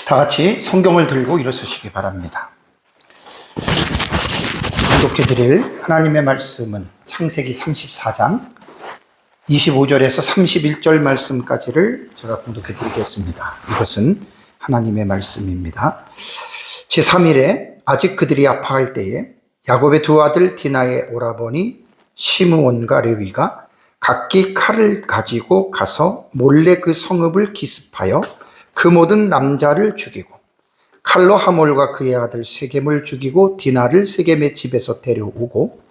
다 같이 성경을 들고 일어서시기 바랍니다. 공독해 드릴 하나님의 말씀은 창세기 34장 25절에서 31절 말씀까지를 제가 공독해 드리겠습니다. 이것은 하나님의 말씀입니다. 제3일에 아직 그들이 아파할 때에 야곱의 두 아들 디나의 오라버니 시므온과 레위가 각기 칼을 가지고 가서 몰래 그 성읍을 기습하여 그 모든 남자를 죽이고 칼로 하몰과 그의 아들 세겜을 죽이고 디나를 세겜의 집에서 데려오고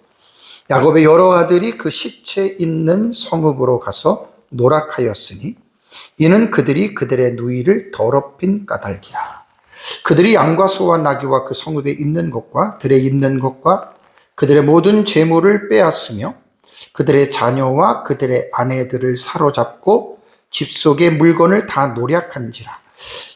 야곱의 여러 아들이 그 시체 있는 성읍으로 가서 노락하였으니 이는 그들이 그들의 누이를 더럽힌 까닭이라. 그들이 양과 소와 나귀와 그 성읍에 있는 것과 들에 있는 것과 그들의 모든 재물을 빼앗으며 그들의 자녀와 그들의 아내들을 사로잡고 집 속의 물건을 다 노략한지라.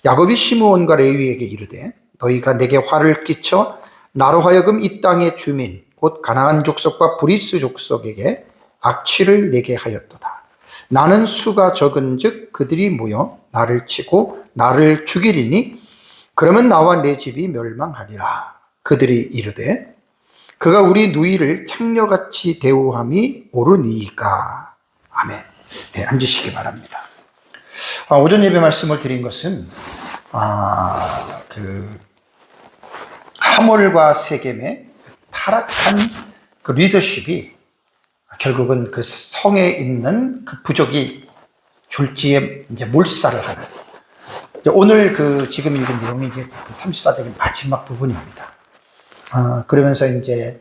야곱이 시므온과 레위에게 이르되 너희가 내게 화를 끼쳐 나로 하여금 이 땅의 주민 곧 가나안 족속과 브리스 족속에게 악취를 내게 하였도다. 나는 수가 적은즉 그들이 모여 나를 치고 나를 죽이리니 그러면 나와 내 집이 멸망하리라. 그들이 이르되 그가 우리 누이를 창녀같이 대우함이 옳으니이까. 아멘. 네, 앉으시기 바랍니다. 오전 예배 말씀을 드린 것은 하몰과 세겜의 타락한 그 리더십이 결국은 그 성에 있는 그 부족이 졸지에 이제 몰살을 하는. 오늘 지금 읽은 내용이 이제 34절의 마지막 부분입니다. 그러면서 이제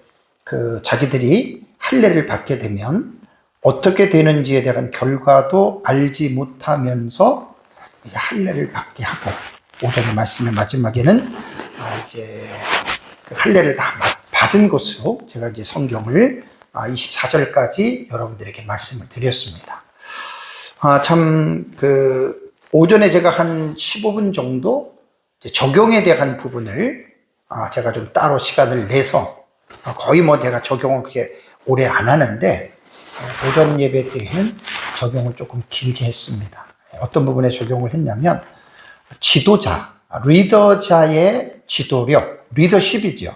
자기들이 할례를 받게 되면 어떻게 되는지에 대한 결과도 알지 못하면서 이제 할례를 받게 하고, 오전의 말씀의 마지막에는 이제 할례를 다 받은 것으로 제가 이제 성경을 24절까지 여러분들에게 말씀을 드렸습니다. 오전에 제가 한 15분 정도 적용에 대한 부분을 제가 좀 따로 시간을 내서 거의 제가 적용을 그렇게 오래 안 하는데 오전 예배 때에는 적용을 조금 길게 했습니다. 어떤 부분에 적용을 했냐면 지도자, 리더자의 지도력, 리더십이죠.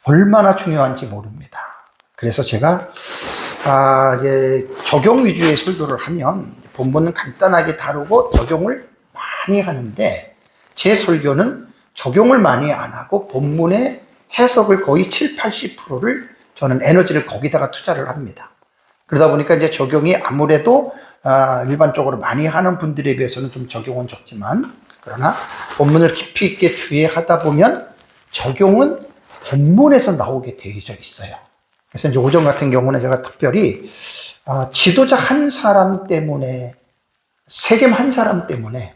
얼마나 중요한지 모릅니다. 그래서 제가 이제 적용 위주의 설교를 하면 본문은 간단하게 다루고 적용을 많이 하는데 제 설교는 적용을 많이 안 하고 본문의 해석을 거의 7, 80%를 저는 에너지를 거기다가 투자를 합니다. 그러다 보니까 이제 적용이 아무래도 일반적으로 많이 하는 분들에 비해서는 좀 적용은 적지만, 그러나 본문을 깊이 있게 주의하다 보면 적용은 본문에서 나오게 되어져 있어요. 그래서 이제 오전 같은 경우는 제가 특별히 지도자 한 사람 때문에, 세겜 한 사람 때문에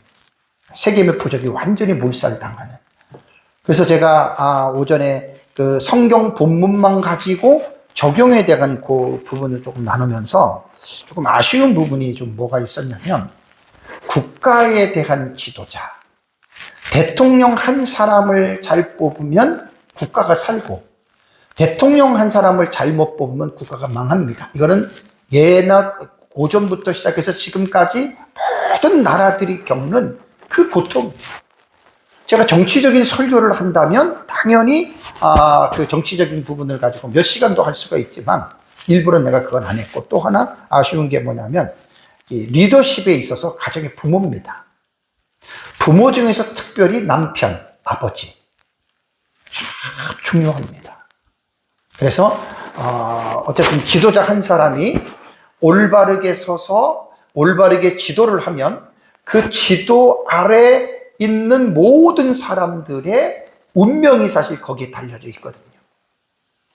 세겜의 부족이 완전히 몰살당하는. 그래서 제가 오전에 그 성경 본문만 가지고 적용에 대한 그 부분을 조금 나누면서 조금 아쉬운 부분이 좀 뭐가 있었냐면, 국가에 대한 지도자, 대통령 한 사람을 잘 뽑으면 국가가 살고 대통령 한 사람을 잘못 뽑으면 국가가 망합니다. 이거는 예나 고전부터 시작해서 지금까지 모든 나라들이 겪는 그 고통입니다. 제가 정치적인 설교를 한다면 당연히 그 정치적인 부분을 가지고 몇 시간도 할 수가 있지만 일부러 내가 그건 안 했고, 또 하나 아쉬운 게 뭐냐면 이 리더십에 있어서 가정의 부모입니다. 부모 중에서 특별히 남편, 아버지 참 중요합니다. 그래서 어쨌든 지도자 한 사람이 올바르게 서서 올바르게 지도를 하면 그 지도 아래 있는 모든 사람들의 운명이 사실 거기에 달려져 있거든요.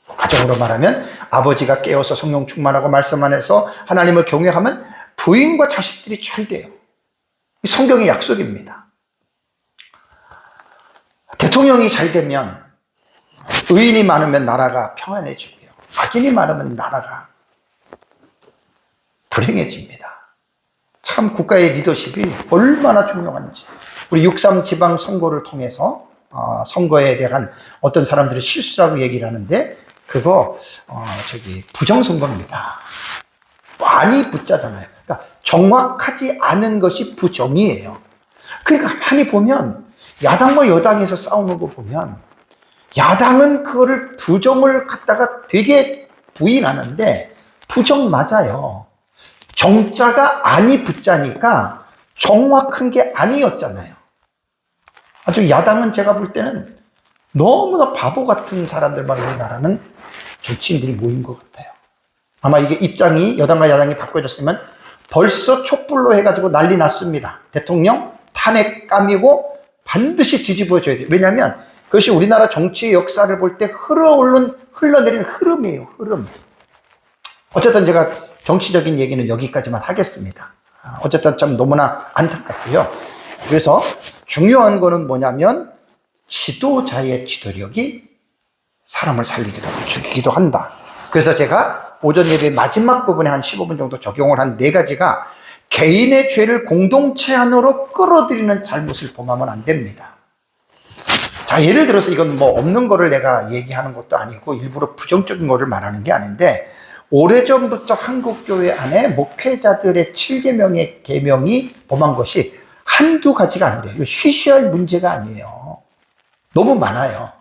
가정으로 말하면 아버지가 깨어서 성령 충만하고 말씀 안에서 하나님을 경외하면 부인과 자식들이 잘 돼요. 이 성경의 약속입니다. 대통령이 잘 되면 의인이 많으면 나라가 평안해지고요. 악인이 많으면 나라가 불행해집니다. 참 국가의 리더십이 얼마나 중요한지. 우리 6.3 지방 선거를 통해서 선거에 대한 어떤 사람들이 실수라고 얘기를 하는데 그거 부정선거입니다. 많이 붙자잖아요. 그러니까 정확하지 않은 것이 부정이에요. 그러니까 가만히 보면 야당과 여당에서 싸우는 거 보면 야당은 그거를 부정을 갖다가 되게 부인하는데 부정 맞아요. 정자가 아니 붙자니까 정확한 게 아니었잖아요. 아주 야당은 제가 볼 때는 너무나 바보 같은 사람들만 우리나라는 정치인들이 모인 것 같아요. 아마 이게 입장이 여당과 야당이 바꿔졌으면 벌써 촛불로 해가지고 난리 났습니다. 대통령 탄핵감이고 반드시 뒤집어줘야 돼요. 왜냐하면 그것이 우리나라 정치의 역사를 볼 때 흘러내리는 흐름이에요. 흐름. 어쨌든 제가 정치적인 얘기는 여기까지만 하겠습니다. 어쨌든 좀 너무나 안타깝고요. 그래서 중요한 거는 뭐냐면 지도자의 지도력이 사람을 살리기도 하고 죽이기도 한다. 그래서 제가 오전 예배 마지막 부분에 한 15분 정도 적용을 한 4가지가 개인의 죄를 공동체 안으로 끌어들이는 잘못을 범하면 안 됩니다. 자, 예를 들어서 이건 뭐 없는 거를 내가 얘기하는 것도 아니고 일부러 부정적인 거를 말하는 게 아닌데 오래전부터 한국교회 안에 목회자들의 7계명의 계명이 범한 것이 한두 가지가 아니래요. 쉬쉬할 문제가 아니에요. 너무 많아요.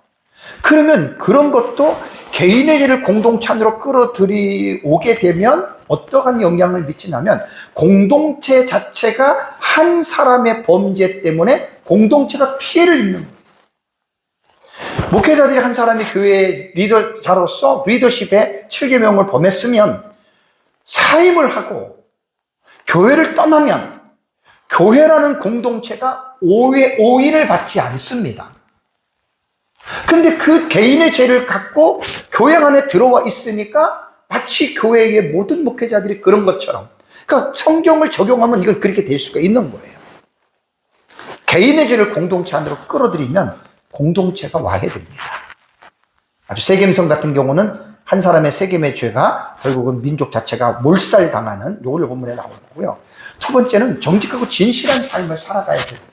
그러면 그런 것도 개인의 죄를 공동체 안으로 끌어들이오게 되면 어떠한 영향을 미치냐면 공동체 자체가 한 사람의 범죄 때문에 공동체가 피해를 입는 거예요. 목회자들이 한 사람이 교회 리더자로서 리더십의 7계명을 범했으면 사임을 하고 교회를 떠나면 교회라는 공동체가 오인을 받지 않습니다. 근데 그 개인의 죄를 갖고 교회 안에 들어와 있으니까 마치 교회의 모든 목회자들이 그런 것처럼, 그러니까 성경을 적용하면 이건 그렇게 될 수가 있는 거예요. 개인의 죄를 공동체 안으로 끌어들이면 공동체가 와해됩니다. 아주 세겜성 같은 경우는 한 사람의 세겜의 죄가 결국은 민족 자체가 몰살당하는 요걸 본문에 나오는 거고요. 두 번째는 정직하고 진실한 삶을 살아가야 됩니다.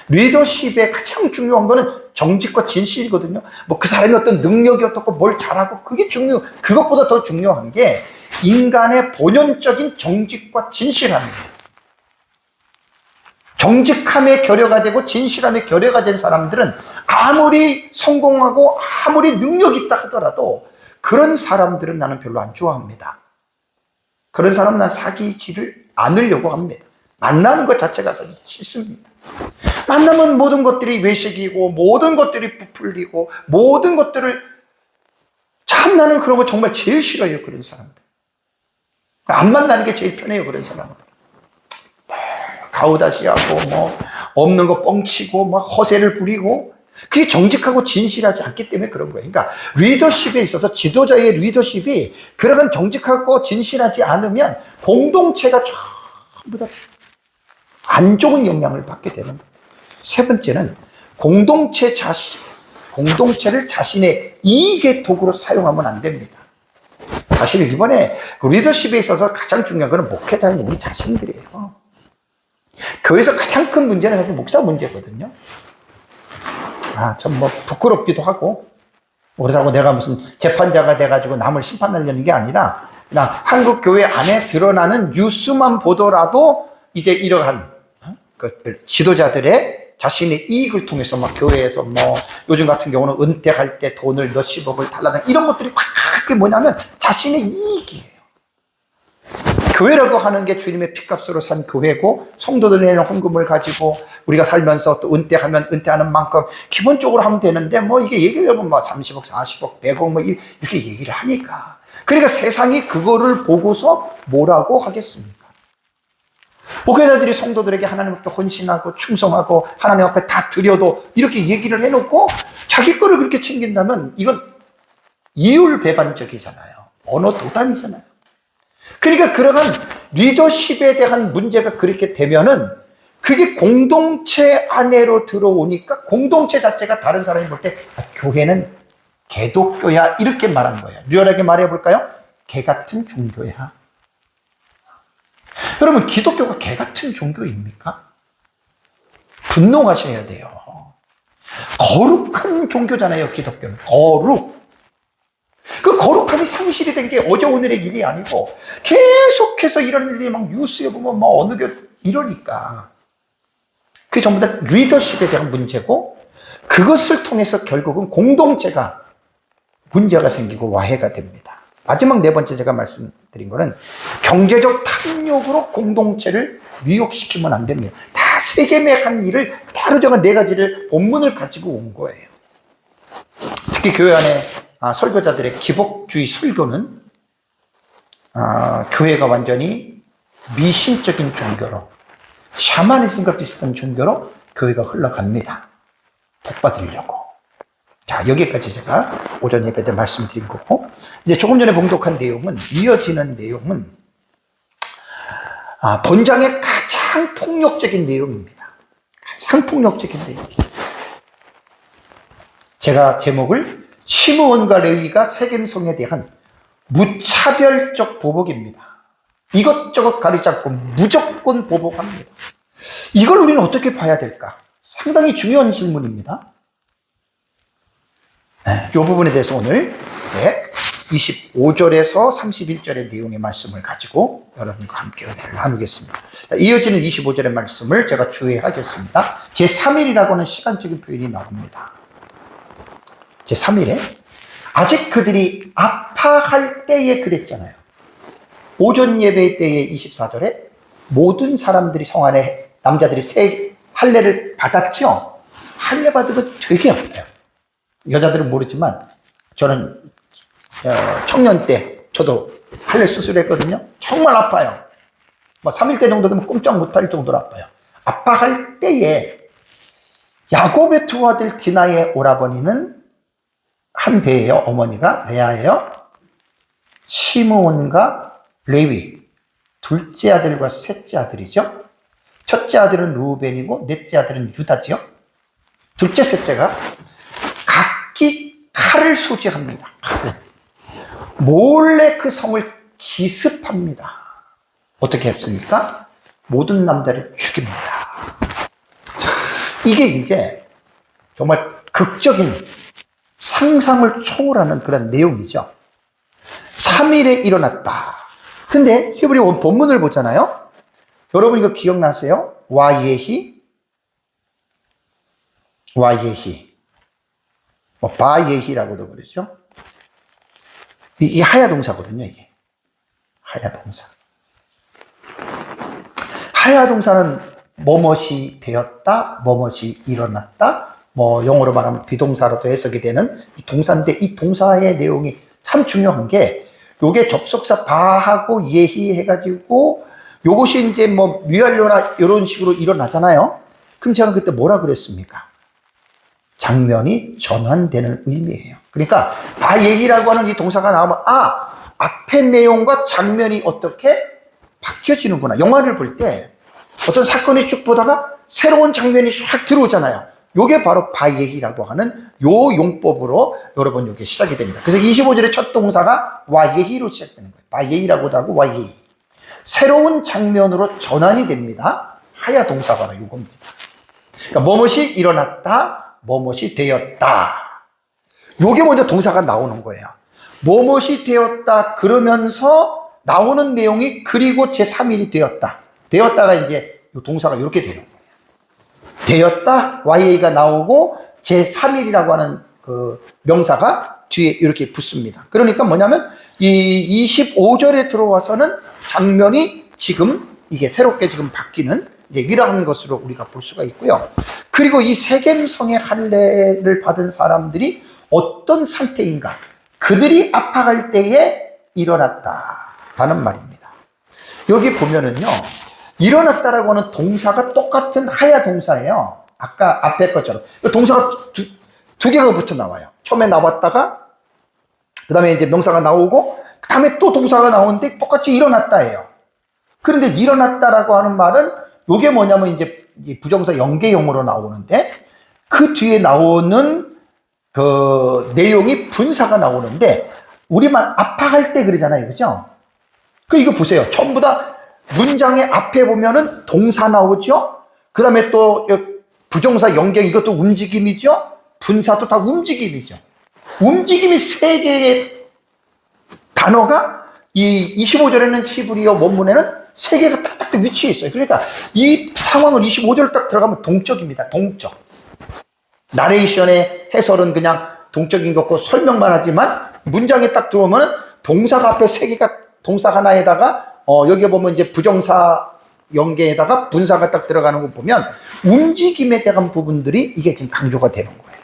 리더십의 가장 중요한 거는 정직과 진실이거든요. 뭐 그 사람이 어떤 능력이 어떻고 뭘 잘하고 그것보다 더 중요한 게 인간의 본연적인 정직과 진실함이에요. 정직함에 결여가 되고 진실함에 결여가 된 사람들은 아무리 성공하고 아무리 능력이 있다 하더라도 그런 사람들은 나는 별로 안 좋아합니다. 그런 사람은 난 사귀지를 않으려고 합니다. 만나는 것 자체가 사실 싫습니다. 만나면 모든 것들이 외식이고 모든 것들이 부풀리고 모든 것들을 참 나는 그런 거 정말 제일 싫어요. 그런 사람들. 안 만나는 게 제일 편해요. 그런 사람들. 가오다시하고 뭐 없는 거 뻥치고 막 허세를 부리고 그게 정직하고 진실하지 않기 때문에 그런 거예요. 그러니까 리더십에 있어서 지도자의 리더십이 그런 정직하고 진실하지 않으면 공동체가 전부 다 안 좋은 영향을 받게 되는 거예요. 세 번째는 공동체를 자신의 이익의 도구로 사용하면 안 됩니다. 사실 이번에 리더십에 있어서 가장 중요한 것은 목회자인 우리 자신들이에요. 교회에서 가장 큰 문제는 사실 목사 문제거든요. 참 부끄럽기도 하고, 그렇다고 내가 무슨 재판자가 돼가지고 남을 심판하려는 게 아니라, 그냥 한국 교회 안에 드러나는 뉴스만 보더라도 이제 이러한 지도자들의 자신의 이익을 통해서 막 교회에서 요즘 같은 경우는 은퇴할 때 돈을 몇십억을 달라는 이런 것들이 다 그게 뭐냐면 자신의 이익이에요. 교회라고 하는 게 주님의 피값으로 산 교회고 성도들이 내는 헌금을 가지고 우리가 살면서 또 은퇴하면 은퇴하는 만큼 기본적으로 하면 되는데 이게 얘기를 해보면 30억, 40억, 100억 이렇게 얘기를 하니까 그러니까 세상이 그거를 보고서 뭐라고 하겠습니까? 목회자들이 성도들에게 하나님 앞에 헌신하고 충성하고 하나님 앞에 다 드려도 이렇게 얘기를 해놓고 자기 거를 그렇게 챙긴다면 이건 이율배반적이잖아요. 언어 도단이잖아요. 그러니까 그러한 리더십에 대한 문제가 그렇게 되면은 그게 공동체 안으로 들어오니까 공동체 자체가 다른 사람이 볼 때 교회는 개독교야 이렇게 말하는 거예요. 리얼하게 말해볼까요? 개 같은 종교야. 여러분 기독교가 개 같은 종교입니까? 분노하셔야 돼요. 거룩한 종교잖아요. 기독교는 거룩. 그 거룩함이 상실이 된 게 어제 오늘의 일이 아니고 계속해서 이런 일이 막 뉴스에 보면 어느 교 이러니까 그게 전부 다 리더십에 대한 문제고, 그것을 통해서 결국은 공동체가 문제가 생기고 와해가 됩니다. 마지막 네 번째 제가 말씀드린 거는 경제적 탐욕으로 공동체를 미혹시키면 안 됩니다. 다 세겜의 한 일을 그대로 제가 네 가지를 본문을 가지고 온 거예요. 특히 교회 안에 설교자들의 기복주의 설교는 교회가 완전히 미신적인 종교로, 샤머니즘과 비슷한 종교로 교회가 흘러갑니다. 복 받으려고. 자, 여기까지 제가 오전 예배 때 말씀드린 거고, 이제 조금 전에 봉독한 내용은, 이어지는 내용은 본장의 가장 폭력적인 내용입니다. 가장 폭력적인 내용. 제가 제목을 시므온과 레위가 세겜성에 대한 무차별적 보복입니다. 이것저것 가리지 않고 무조건 보복합니다. 이걸 우리는 어떻게 봐야 될까? 상당히 중요한 질문입니다. 이 부분에 대해서 오늘 25절에서 31절의 내용의 말씀을 가지고 여러분과 함께 은혜를 나누겠습니다. 이어지는 25절의 말씀을 제가 주의하겠습니다. 제3일이라고 하는 시간적인 표현이 나옵니다. 제3일에 아직 그들이 아파할 때에 그랬잖아요. 오전 예배 때의 24절에 모든 사람들이 성 안에 남자들이 새 할례를 받았죠. 할례 받으면 되게 아파요. 여자들은 모르지만 저는 청년 때 저도 할례 수술했거든요. 정말 아파요. 3일 때 정도 되면 꼼짝 못할 정도로 아파요. 아파할 때에 야곱의 두 아들 디나의 오라버니는 한 배예요. 어머니가 레아예요. 시므온과 레위, 둘째 아들과 셋째 아들이죠. 첫째 아들은 루벤이고 넷째 아들은 유다죠. 둘째, 셋째가 각기 칼을 소지합니다. 칼을. 몰래 그 성을 기습합니다. 어떻게 했습니까? 모든 남자를 죽입니다. 자, 이게 이제 정말 극적인 상상을 초월하는 그런 내용이죠. 3일에 일어났다. 근데 히브리 본문을 보잖아요. 여러분 이거 기억나세요? 와예히, 바예히라고도 그러죠. 이 하야 동사거든요. 이게 하야 동사. 하야 동사는 뭐뭇이 되었다, 뭐뭇이 일어났다, 영어로 말하면 비동사로도 해석이 되는 이 동사인데, 이 동사의 내용이 참 중요한 게, 요게 접속사 바하고 예히 해가지고 요것이 이제 위완료나 이런 식으로 일어나잖아요. 그럼 제가 그때 뭐라 그랬습니까? 장면이 전환되는 의미예요. 그러니까 바예히라고 하는 이 동사가 나오면 앞의 내용과 장면이 어떻게 바뀌어지는구나. 영화를 볼 때 어떤 사건이 쭉 보다가 새로운 장면이 쫙 들어오잖아요. 요게 바로 바예히라고 하는 요 용법으로 여러분 요게 시작이 됩니다. 그래서 25절의 첫 동사가 와예히로 시작되는 거예요. 바예히라고도 하고 와예히. 새로운 장면으로 전환이 됩니다. 하야 동사가 바로 요겁니다. 그러니까 뭐뭇이 일어났다, 뭐뭇이 되었다. 요게 먼저 동사가 나오는 거예요. 뭐뭇이 되었다 그러면서 나오는 내용이 그리고 제3일이 되었다. 되었다가 이제 요 동사가 이렇게 되는 거예요. 되었다, YA가 나오고 제3일이라고 하는 그 명사가 뒤에 이렇게 붙습니다. 그러니까 뭐냐면 이 25절에 들어와서는 장면이 지금 이게 새롭게 지금 바뀌는 이러한 것으로 우리가 볼 수가 있고요. 그리고 이 세겜성의 할례를 받은 사람들이 어떤 상태인가? 그들이 아파할 때에 일어났다라는 말입니다. 여기 보면은요, 일어났다라고 하는 동사가 똑같은 하야 동사예요. 아까 앞에 것처럼. 동사가 두 개가 붙어 나와요. 처음에 나왔다가, 그 다음에 이제 명사가 나오고, 그 다음에 또 동사가 나오는데 똑같이 일어났다예요. 그런데 일어났다라고 하는 말은, 요게 뭐냐면 이제 부정사 연계형으로 나오는데, 그 뒤에 나오는 그 내용이 분사가 나오는데, 우리말 아파할 때 그러잖아요. 그죠? 이거 보세요. 전부 다 문장의 앞에 보면은 동사 나오죠? 그 다음에 또 부정사 연계, 이것도 움직임이죠? 분사도 다 움직임이죠. 움직임이 세 개의 단어가 이 25절에는 히브리어 원문에는 세 개가 딱딱 위치해 있어요. 그러니까 이 상황을 25절 딱 들어가면 동적입니다. 동적. 나레이션의 해설은 그냥 동적인 거고 설명만 하지만 문장에 딱 들어오면 동사가 앞에 세 개가 동사 하나에다가 여기 보면 이제 부정사 연계에다가 분사가 딱 들어가는 거 보면 움직임에 대한 부분들이 이게 지금 강조가 되는 거예요.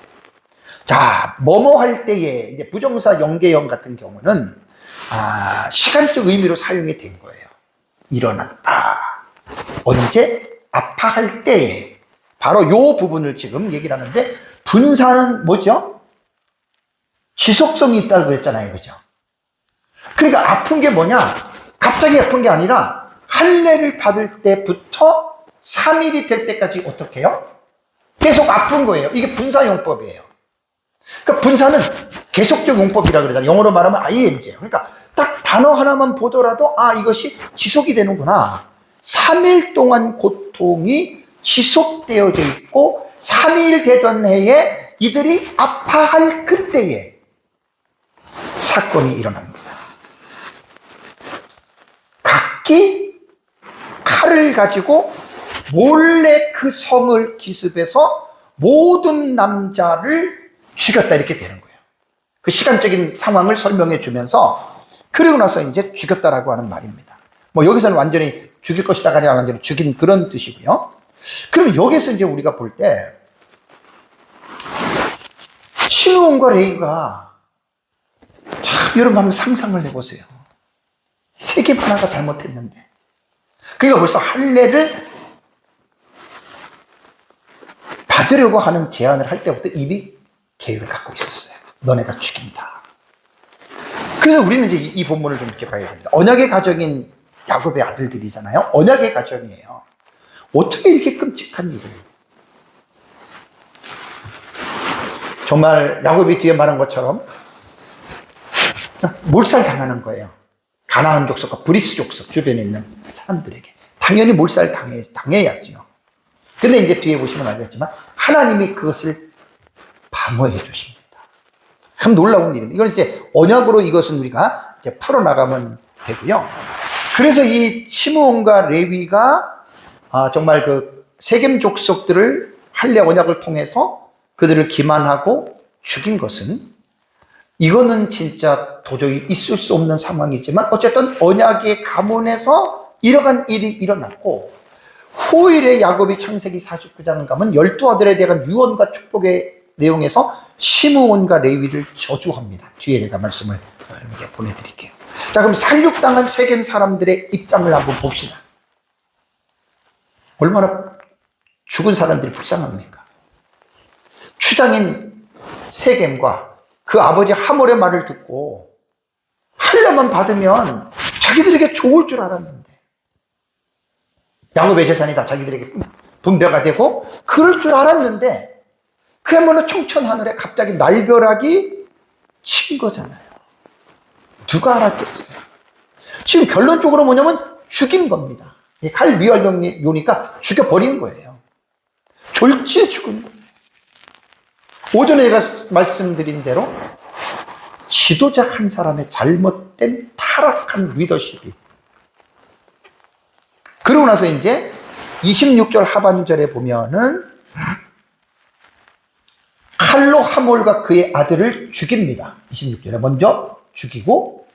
자, 뭐뭐 할 때에 이제 부정사 연계형 같은 경우는 시간적 의미로 사용이 된 거예요. 일어났다. 언제? 아파할 때에. 바로 요 부분을 지금 얘기를 하는데 분사는 뭐죠? 지속성이 있다고 했잖아요. 그죠? 그러니까 아픈 게 뭐냐? 갑자기 아픈 게 아니라 할례를 받을 때부터 3일이 될 때까지 어떻게 해요? 계속 아픈 거예요. 이게 분사용법이에요. 그러니까 분사는 계속적 용법이라 그러잖아요. 영어로 말하면 ing. 그러니까 딱 단어 하나만 보더라도 이것이 지속이 되는구나. 3일 동안 고통이 지속되어져 있고 3일 되던 해에 이들이 아파할 그때에 사건이 일어납니다. 각기 칼을 가지고 몰래 그 성을 기습해서 모든 남자를 죽였다 이렇게 되는 거예요. 그 시간적인 상황을 설명해 주면서 그리고 나서 이제 죽였다라고 하는 말입니다. 뭐 여기서는 완전히 죽일 것이다가 아니라 완전히 죽인 그런 뜻이고요. 그럼 여기서 이제 우리가 볼 때 시므온과 레위가 참 여러분 한번 상상을 해보세요. 세겜 하나가 잘못했는데 그러니까 벌써 할례를 받으려고 하는 제안을 할 때부터 이미 계획을 갖고 있었어요. 너네가 죽인다. 그래서 우리는 이제 이 본문을 좀 이렇게 봐야 됩니다. 언약의 가정인 야곱의 아들들이잖아요. 언약의 가정이에요. 어떻게 이렇게 끔찍한 일을. 정말 야곱이 뒤에 말한 것처럼 몰살 당하는 거예요. 가나안 족속과 브리스 족속 주변에 있는 사람들에게. 당연히 몰살 당해야죠. 근데 이제 뒤에 보시면 알겠지만 하나님이 그것을 방어해 주십니다. 참 놀라운 일입니다. 이건 이제 언약으로 이것은 우리가 이제 풀어나가면 되고요. 그래서 이 시므온과 레위가 정말 그 세겜 족속들을 할례 언약을 통해서 그들을 기만하고 죽인 것은 이거는 진짜 도저히 있을 수 없는 상황이지만 어쨌든 언약의 가문에서 이러한 일이 일어났고 후일에 야곱이 창세기 49장을 가면 12아들에 대한 유언과 축복의 내용에서 시므온과 레위를 저주합니다. 뒤에 제가 말씀을 여러분께 보내드릴게요. 자, 그럼 살육당한 세겜 사람들의 입장을 한번 봅시다. 얼마나 죽은 사람들이 불쌍합니까? 추장인 세겜과 그 아버지 하몰의 말을 듣고 할례만 받으면 자기들에게 좋을 줄 알았는데 야곱의 재산이 다 자기들에게 분배가 되고 그럴 줄 알았는데 그야말로 청천하늘에 갑자기 날벼락이 친 거잖아요. 누가 알았겠어요? 지금 결론적으로 뭐냐면 죽인 겁니다. 칼 미활용이니까 죽여버린 거예요. 졸지에 죽은 거예요. 오전에 제가 말씀드린 대로 지도자 한 사람의 잘못된 타락한 리더십이 그러고 나서 이제 26절 하반절에 보면은 칼로 하몰과 그의 아들을 죽입니다. 26절에 먼저 죽이고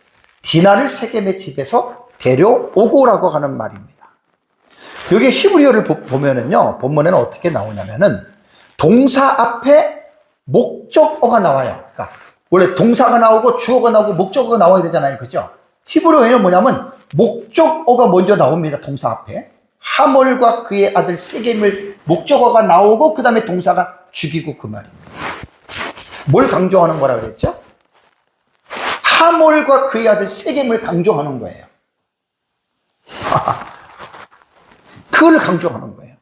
디나를 세겜의 집에서 데려오고라고 하는 말입니다. 여기 히브리어를 보면은요, 본문에는 어떻게 나오냐면은 동사 앞에 목적어가 나와요. 그러니까 원래 동사가 나오고 주어가 나오고 목적어가 나와야 되잖아요. 그죠? 히브리어에는 뭐냐면 목적어가 먼저 나옵니다. 동사 앞에. 하몰과 그의 아들 세겜을 목적어가 나오고 그 다음에 동사가 죽이고 그 말입니다. 뭘 강조하는 거라 그랬죠? 하몰과 그의 아들 세겜을 강조하는 거예요. 그걸 강조하는 거예요.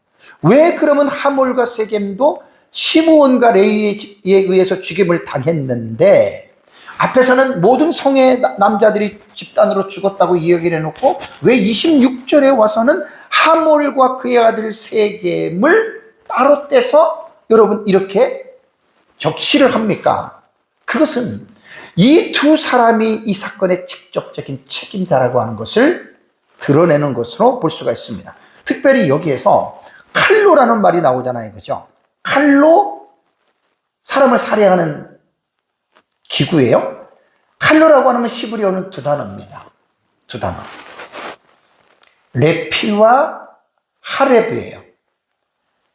왜 그러면 하몰과 세겜도 시므온과 레위에 의해서 죽임을 당했는데 앞에서는 모든 성의 남자들이 집단으로 죽었다고 이야기를 해놓고 왜 26절에 와서는 하몰과 그의 아들 세겜을 따로 떼서 여러분 이렇게 적시를 합니까? 그것은 이 두 사람이 이 사건의 직접적인 책임자라고 하는 것을 드러내는 것으로 볼 수가 있습니다. 특별히 여기에서 칼로라는 말이 나오잖아요. 그죠? 칼로, 사람을 살해하는 기구예요. 칼로라고 하면 히브리어는 두 단어입니다. 두 단어. 레피와 하렙이에요.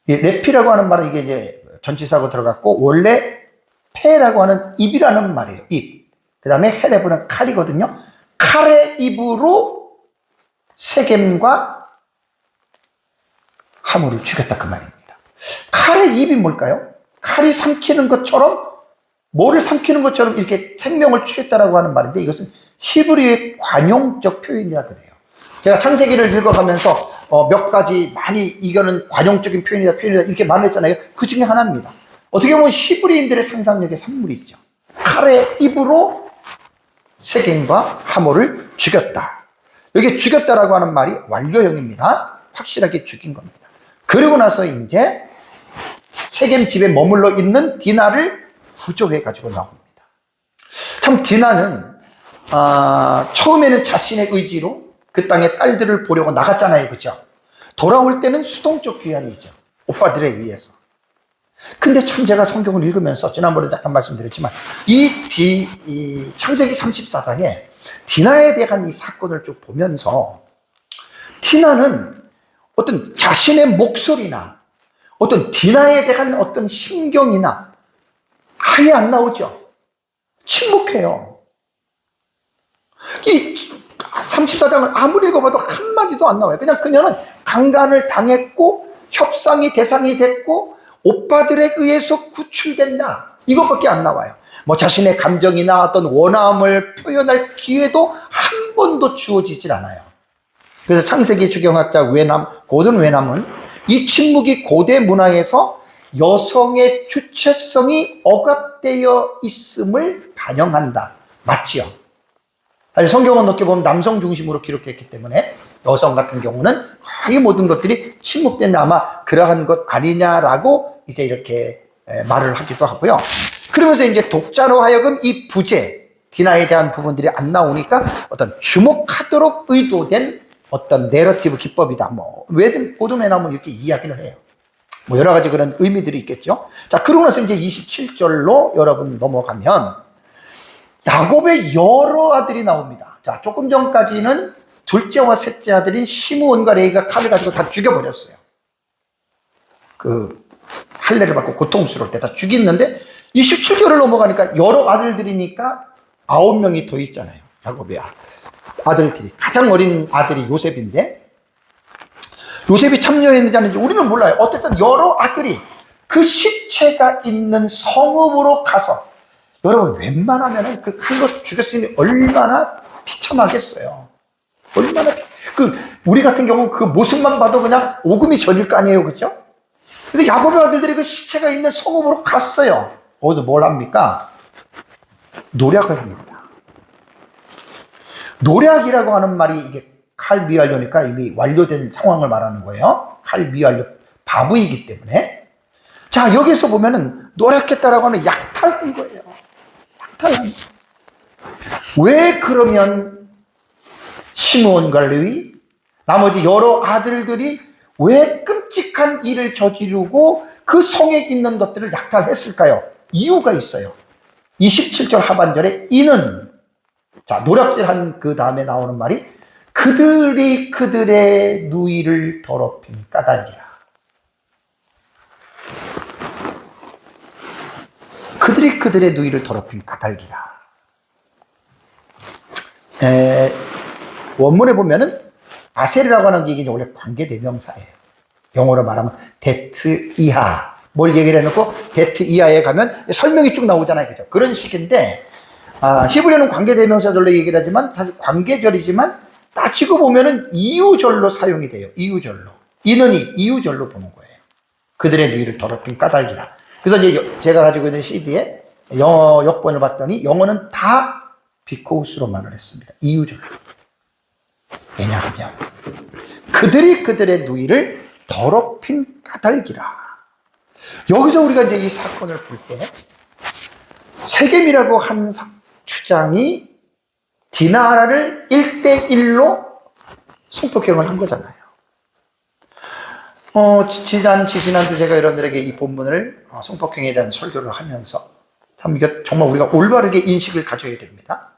이 레피라고 하는 말은 이게 이제 전치사고 들어갔고, 원래 페라고 하는 입이라는 말이에요. 입. 그 다음에 헤레브는 칼이거든요. 칼의 입으로 세겜과 하물을 죽였다 그 말입니다. 칼의 입이 뭘까요? 칼이 삼키는 것처럼, 뭐를 삼키는 것처럼 이렇게 생명을 취했다라고 하는 말인데, 이것은 히브리의 관용적 표현이라 그래요. 제가 창세기를 읽어가면서 몇 가지 많이 이거는 관용적인 표현이다 이렇게 말했잖아요. 그 중에 하나입니다. 어떻게 보면 히브리인들의 상상력의 산물이죠. 칼의 입으로 세겜과 하몰을 죽였다. 여기 죽였다라고 하는 말이 완료형입니다. 확실하게 죽인 겁니다. 그리고 나서 이제 세겜 집에 머물러 있는 디나를 구조해 가지고 나옵니다. 참 디나는 처음에는 자신의 의지로 그 땅의 딸들을 보려고 나갔잖아요. 그죠? 돌아올 때는 수동적 귀환이죠. 오빠들에 의해서. 근데 참 제가 성경을 읽으면서 지난번에 잠깐 말씀드렸지만 이 창세기 34장에 디나에 대한 이 사건을 쭉 보면서 디나는 어떤 자신의 목소리나 어떤 디나에 대한 어떤 심경이나 아예 안 나오죠. 침묵해요. 이 34장을 아무리 읽어봐도 한마디도 안 나와요. 그냥 그녀는 강간을 당했고 협상이 대상이 됐고 오빠들에 의해서 구출된다. 이것밖에 안 나와요. 뭐 자신의 감정이나 어떤 원함을 표현할 기회도 한 번도 주어지질 않아요. 그래서 창세기 주경학자 고든 웨남은 이 침묵이 고대 문화에서 여성의 주체성이 억압되어 있음을 반영한다. 맞지요? 사실 성경은 어떻게 보면 남성 중심으로 기록됐기 때문에 여성 같은 경우는 거의 모든 것들이 침묵된 아마 그러한 것 아니냐라고 이제 이렇게 말을 하기도 하고요. 그러면서 이제 독자로 하여금 이 부재, 디나에 대한 부분들이 안 나오니까 어떤 주목하도록 의도된 어떤 내러티브 기법이다. 뭐, 고든 웨남은 이렇게 이야기를 해요. 뭐, 여러 가지 그런 의미들이 있겠죠. 자, 그러고 나서 이제 27절로 여러분 넘어가면 야곱의 여러 아들이 나옵니다. 자, 조금 전까지는 둘째와 셋째 아들인 시므온과 레위가 칼을 가지고 다 죽여버렸어요. 그 할례를 받고 고통스러울 때 다 죽였는데 27절을 넘어가니까 여러 아들들이니까 9명이 더 있잖아요. 야곱의 아들들이. 가장 어린 아들이 요셉인데 요셉이 참여했는지 아닌지 우리는 몰라요. 어쨌든 여러 아들이 그 시체가 있는 성읍으로 가서, 여러분 웬만하면 그 칼로 죽였으니 얼마나 비참하겠어요. 얼마나 우리 같은 경우는 그 모습만 봐도 그냥 오금이 저릴 거 아니에요. 그죠? 근데 야곱의 아들들이 그 시체가 있는 성읍으로 갔어요. 거기서 뭘 합니까? 노략을 합니다. 노략이라고 하는 말이 이게 칼미완료니까 이미 완료된 상황을 말하는 거예요. 칼미완료 바보이기 때문에. 자, 여기서 보면은 노략했다라고 하면 약탈한 거예요. 약탈한. 왜 그러면 시므온과 레위, 나머지 여러 아들들이 왜 끔찍한 일을 저지르고 그 성에 있는 것들을 약탈했을까요? 이유가 있어요. 27절 하반절에 이는, 자, 노략질한 그 다음에 나오는 말이 그들이 그들의 누이를 더럽힌 까닭이라. 그들이 그들의 누이를 더럽힌 까닭이라. 원문에 보면은 아셀이라고 하는 게 이게 원래 관계대명사예요. 영어로 말하면 데트 이하. 뭘 얘기를 해놓고 데트 이하에 가면 설명이 쭉 나오잖아요. 그죠? 그런 식인데, 히브리어는 관계대명사절로 얘기를 하지만 사실 관계절이지만 따지고 보면은 이유절로 사용이 돼요. 이유절로. 이는이 이유절로 보는 거예요. 그들의 누이를 더럽힌 까닭이라. 그래서 이제 제가 가지고 있는 CD에 영어 역본을 봤더니 영어는 다 비코우스로 말을 했습니다. 이유절로. 왜냐하면 그들이 그들의 누이를 더럽힌 까닭이라. 여기서 우리가 이제 이 사건을 볼 때 세겜이라고 한 주장이 디나를 1대1로 성폭행을 한 거잖아요. 지지난주 제가 여러분들에게 이 본문을 성폭행에 대한 설교를 하면서 참 이게 정말 우리가 올바르게 인식을 가져야 됩니다.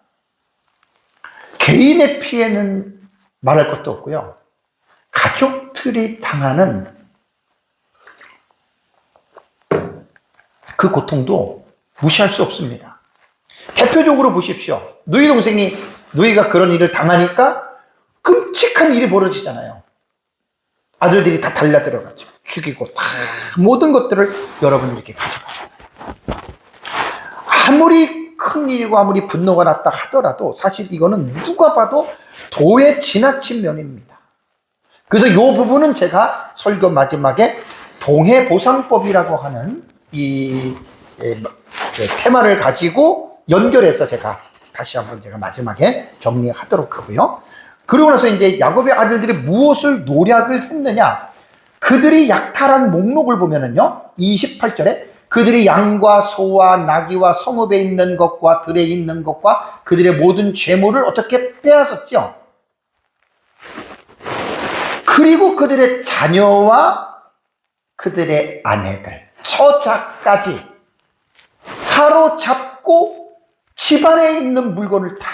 개인의 피해는 말할 것도 없고요. 가족들이 당하는 그 고통도 무시할 수 없습니다. 대표적으로 보십시오. 누이 동생이 누이가 그런 일을 당하니까 끔찍한 일이 벌어지잖아요. 아들들이 다 달려들어가지고 죽이고 다 모든 것들을 여러분들에게 가져가잖아요. 아무리 큰 일이고 아무리 분노가 났다 하더라도 사실 이거는 누가 봐도 도의 지나친 면입니다. 그래서 이 부분은 제가 설교 마지막에 동해보상법이라고 하는 이 테마를 가지고 연결해서 제가 다시 한번 제가 마지막에 정리하도록 하고요. 그러고 나서 이제 야곱의 아들들이 무엇을 노력을 했느냐? 그들이 약탈한 목록을 보면은요, 28절에 그들이 양과 소와 나귀와 성읍에 있는 것과 들에 있는 것과 그들의 모든 재물을 어떻게 빼앗았죠? 그리고 그들의 자녀와 그들의 아내들, 처자까지 사로잡고 집안에 있는 물건을 다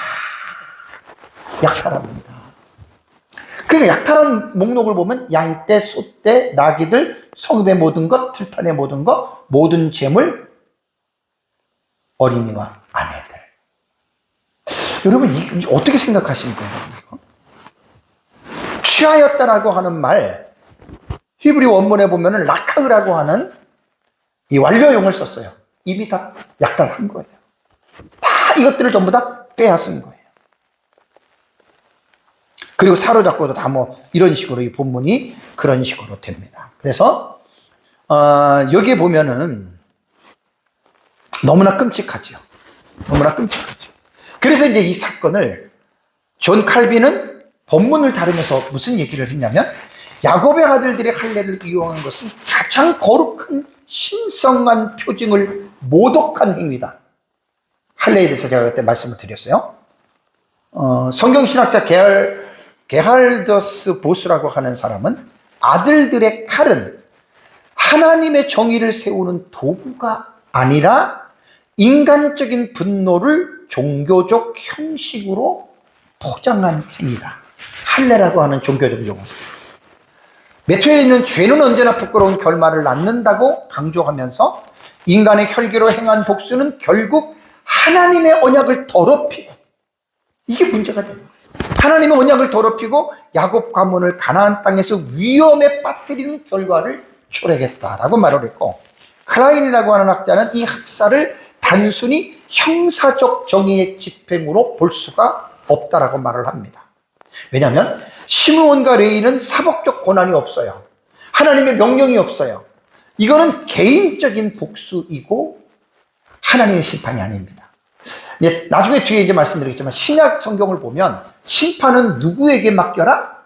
약탈합니다. 그러니까 약탈한 목록을 보면 양떼, 소떼, 나귀들, 성읍의 모든 것, 들판의 모든 것, 모든 재물, 어린이와 아내들. 여러분 이 어떻게 생각하십니까? 여러분? 취하였다라고 하는 말, 히브리 원문에 보면 라카흐라고 하는 이 완료형을 썼어요. 이미 다 약탈한 거예요. 다 이것들을 전부 다 빼앗은 거예요. 그리고 사로잡고도 다 뭐 이런 식으로 이 본문이 그런 식으로 됩니다. 그래서 여기에 보면은 너무나 끔찍하죠. 너무나 끔찍하죠. 그래서 이제 이 사건을 존 칼빈은 본문을 다루면서 무슨 얘기를 했냐면 야곱의 아들들이 할례를 이용한 것은 가장 거룩한 신성한 표징을 모독한 행위다. 할례에 대해서 제가 그때 말씀을 드렸어요. 성경신학자 게할더스 보스라고 하는 사람은 아들들의 칼은 하나님의 정의를 세우는 도구가 아니라 인간적인 분노를 종교적 형식으로 포장한 행위다. 할례라고 하는 종교적 용어. 메투엘리는 죄는 언제나 부끄러운 결말을 낳는다고 강조하면서 인간의 혈기로 행한 복수는 결국 하나님의 언약을 더럽히고, 이게 문제가 됩니다. 하나님의 언약을 더럽히고 야곱 가문을 가나안 땅에서 위험에 빠뜨리는 결과를 초래했다라고 말을 했고, 클라인이라고 하는 학자는 이 학살을 단순히 형사적 정의의 집행으로 볼 수가 없다라고 말을 합니다. 왜냐하면 시므온과 레위는 사법적 권한이 없어요. 하나님의 명령이 없어요. 이거는 개인적인 복수이고 하나님의 심판이 아닙니다. 나중에 뒤에 이제 말씀드리겠지만 신약 성경을 보면 심판은 누구에게 맡겨라?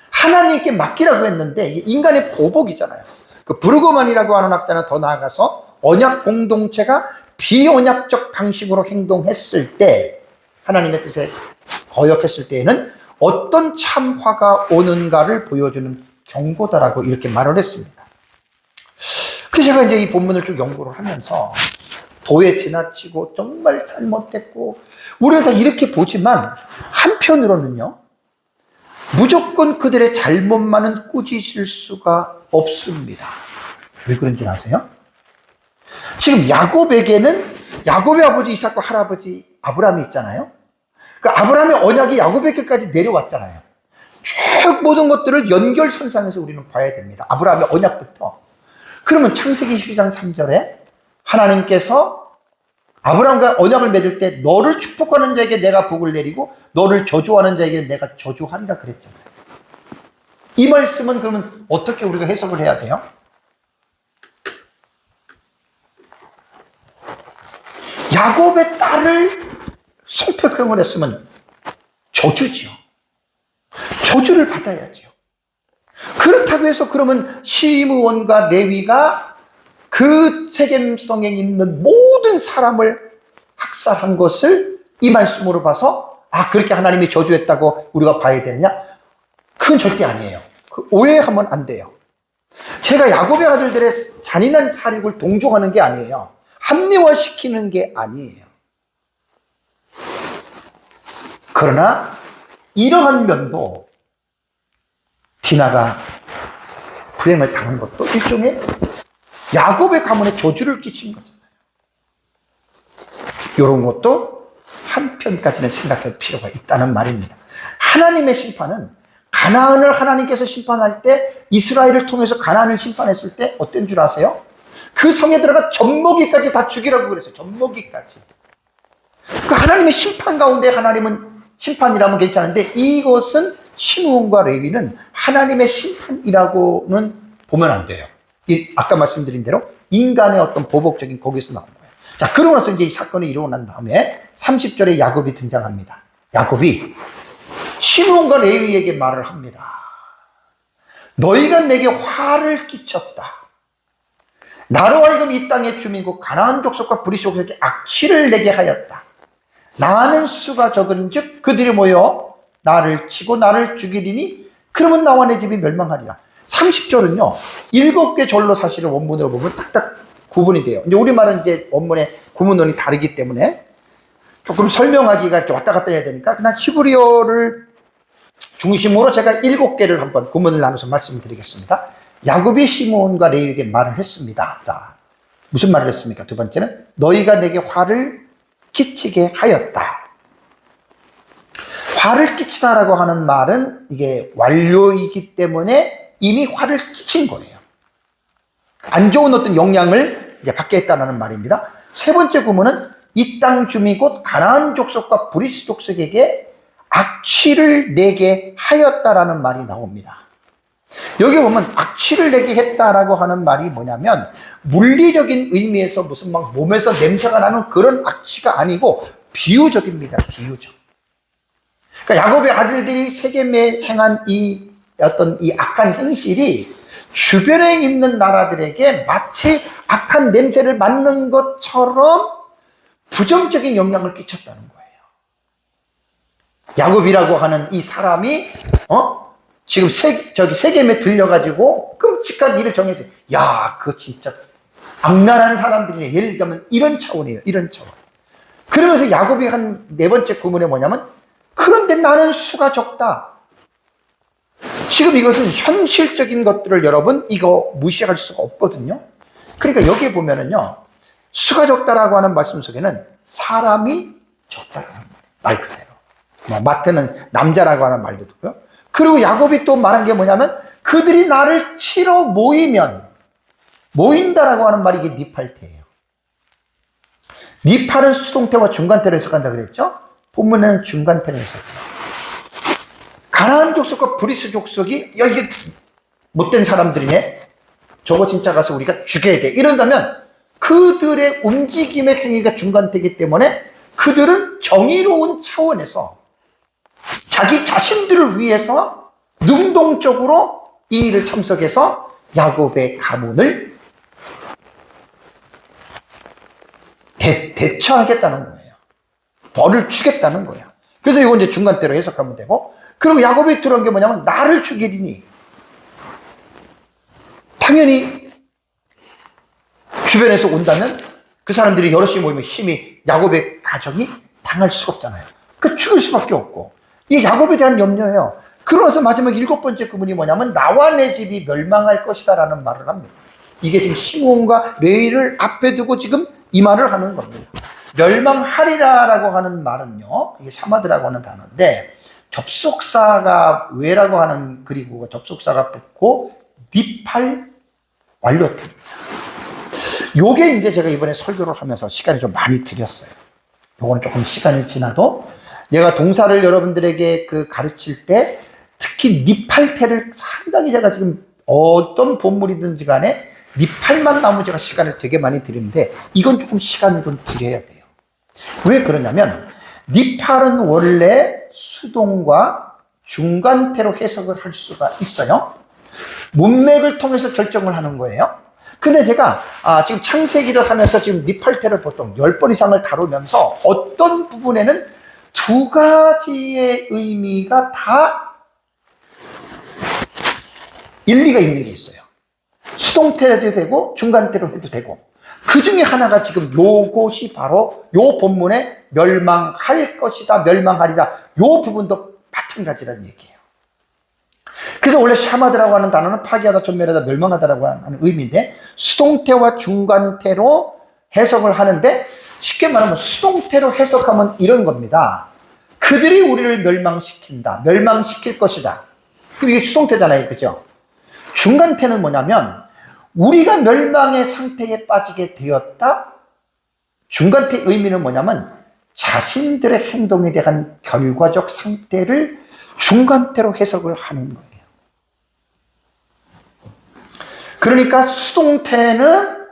하나님께 맡기라고 했는데 이게 인간의 보복이잖아요. 그 브루그만이라고 하는 학자는 더 나아가서 언약 공동체가 비언약적 방식으로 행동했을 때, 하나님의 뜻에 거역했을 때에는 어떤 참화가 오는가를 보여주는 경고다라고 이렇게 말을 했습니다. 그래서 제가 이제 이 본문을 쭉 연구를 하면서 도에 지나치고 정말 잘못됐고 우리가 다 이렇게 보지만 한편으로는요, 무조건 그들의 잘못만은 꾸짖을 수가 없습니다. 왜 그런지 아세요? 지금 야곱에게는 야곱의 아버지 이삭과 할아버지 아브라함이 있잖아요. 그 아브라함의 언약이 야곱에게까지 내려왔잖아요. 쭉 모든 것들을 연결선상에서 우리는 봐야 됩니다. 아브라함의 언약부터. 그러면 창세기 12장 3절에 하나님께서 아브라함과 언약을 맺을 때 너를 축복하는 자에게 내가 복을 내리고 너를 저주하는 자에게 내가 저주하리라 그랬잖아요. 이 말씀은 그러면 어떻게 우리가 해석을 해야 돼요? 야곱의 딸을 성폭행을 했으면 저주죠. 저주를 받아야죠. 그렇다고 해서 그러면 시므온과 레위가 그 세겜성에 있는 모든 사람을 학살한 것을 이 말씀으로 봐서 그렇게 하나님이 저주했다고 우리가 봐야 되느냐? 그건 절대 아니에요. 그 오해하면 안 돼요. 제가 야곱의 아들들의 잔인한 살육을 동조하는 게 아니에요. 합리화시키는 게 아니에요. 그러나 이러한 면도 디나가 불행을 당한 것도 일종의 야곱의 가문에 저주를 끼친 거잖아요. 이런 것도 한편까지는 생각할 필요가 있다는 말입니다. 하나님의 심판은 가나안을 하나님께서 심판할 때, 이스라엘을 통해서 가나안을 심판했을 때 어떤 줄 아세요? 그 성에 들어가 젖먹이까지 다 죽이라고 그랬어요. 젖먹이까지. 그 하나님의 심판 가운데 하나님은 심판이라면 괜찮은데, 이것은 시므온과 레위는 하나님의 심판이라고는 보면 안 돼요. 아까 말씀드린 대로 인간의 어떤 보복적인 거기서 나온 거예요. 자, 그러고 나서 이제 이 사건이 일어나고 난 다음에 30절에 야곱이 등장합니다. 야곱이 시므온과 레위에게 말을 합니다. 너희가 내게 화를 끼쳤다. 나로 하여금 이 땅의 주민국 가나안 족속과 브리스 족속에게 악취를 내게 하였다. 나는 수가 적은즉 그들이 모여 나를 치고 나를 죽이리니 그러면 나와 내 집이 멸망하리라. 30절은요 7개 절로 사실은 원문으로 보면 딱딱 구분이 돼요. 이제 우리말은 이제 원문의 구문론이 다르기 때문에 조금 설명하기가 이렇게 왔다 갔다 해야 되니까 그냥 히브리어를 중심으로 제가 7개를 한번 구문을 나눠서 말씀드리겠습니다. 야곱이 시므온과 레위에게 말을 했습니다. 자, 무슨 말을 했습니까? 두 번째는 너희가 내게 화를 끼치게 하였다. 화를 끼치다라고 하는 말은 이게 완료이기 때문에 이미 화를 끼친 거예요. 안 좋은 어떤 영향을 이제 받게 했다는 말입니다. 세 번째 구문은 이 땅 주민 곧 가나안 족속과 브리스 족속에게 악취를 내게 하였다라는 말이 나옵니다. 여기 보면 악취를 내게 했다라고 하는 말이 뭐냐면 물리적인 의미에서 무슨 막 몸에서 냄새가 나는 그런 악취가 아니고 비유적입니다. 비유적. 그러니까 야곱의 아들들이 세겜에 행한 이 어떤 이 악한 행실이 주변에 있는 나라들에게 마치 악한 냄새를 맡는 것처럼 부정적인 영향을 끼쳤다는 거예요. 야곱이라고 하는 이 사람이 지금 세겜에 들려가지고 끔찍한 일을 정했어요. 야, 그 진짜 악랄한 사람들이네. 예를 들면 이런 차원이에요. 이런 차원. 그러면서 야곱이 한 네 번째 구문이 뭐냐면 그런데 나는 수가 적다. 지금 이것은 현실적인 것들을 여러분 이거 무시할 수가 없거든요. 그러니까 여기에 보면은요 수가 적다라고 하는 말씀 속에는 사람이 적다라는 말 그대로. 마태는 남자라고 하는 말도 듣고요. 그리고 야곱이 또 말한 게 뭐냐면 그들이 나를 치러 모인다라고 하는 말이 이게 니팔태예요. 니팔은 수동태와 중간태로 해석한다 그랬죠? 본문에는 중간태로 해석해요. 가나안 족속과 브리스 족속이 여기 못된 사람들이네. 저거 진짜 가서 우리가 죽여야 돼. 이런다면 그들의 움직임의 행위가 중간태이기 때문에 그들은 정의로운 차원에서 자기 자신들을 위해서 능동적으로 이 일을 참석해서 야곱의 가문을 대처하겠다는 거예요. 벌을 주겠다는 거예요. 그래서 이거 이제 중간대로 해석하면 되고, 그리고 야곱이 들어온 게 뭐냐면 나를 죽이리니 당연히 주변에서 온다면 그 사람들이 여럿이 모이면 힘이 야곱의 가정이 당할 수가 없잖아요. 그 죽을 수밖에 없고 이게 야곱에 대한 염려예요. 그러면서 마지막 7번째 구문이 뭐냐면 나와 내 집이 멸망할 것이다 라는 말을 합니다. 이게 지금 시므온과 레위를 앞에 두고 지금 이 말을 하는 겁니다. 멸망하리라 라고 하는 말은요, 이게 샤마드라고 하는 단어인데 접속사가 왜라고 하는 그리고 접속사가 붙고 니팔 완료태입니다. 요게 이제 제가 이번에 설교를 하면서 시간이 좀 많이 들였어요. 요거는 조금 시간이 지나도 내가 동사를 여러분들에게 가르칠 때 특히 니팔태를 상당히 제가 지금 어떤 본문이든지 간에 니팔만 나오면 제가 시간을 되게 많이 드리는데 이건 조금 시간을 좀 드려야 돼요. 왜 그러냐면 니팔은 원래 수동과 중간태로 해석을 할 수가 있어요. 문맥을 통해서 결정을 하는 거예요. 근데 제가 지금 창세기를 하면서 지금 니팔태를 보통 10번 이상을 다루면서 어떤 부분에는 두 가지의 의미가 다 일리가 있는 게 있어요. 수동태도 되고 중간태로 해도 되고, 그 중에 하나가 지금 요것이 바로 요 본문에 멸망할 것이다, 멸망하리라, 요 부분도 마찬가지라는 얘기예요. 그래서 원래 샤마드라고 하는 단어는 파괴하다, 전멸하다, 멸망하다라고 하는 의미인데, 수동태와 중간태로 해석을 하는데, 쉽게 말하면 수동태로 해석하면 이런 겁니다. 그들이 우리를 멸망시킨다, 멸망시킬 것이다. 그럼 이게 수동태잖아요, 그죠? 중간태는 뭐냐면 우리가 멸망의 상태에 빠지게 되었다. 중간태 의미는 뭐냐면 자신들의 행동에 대한 결과적 상태를 중간태로 해석을 하는 거예요. 그러니까 수동태는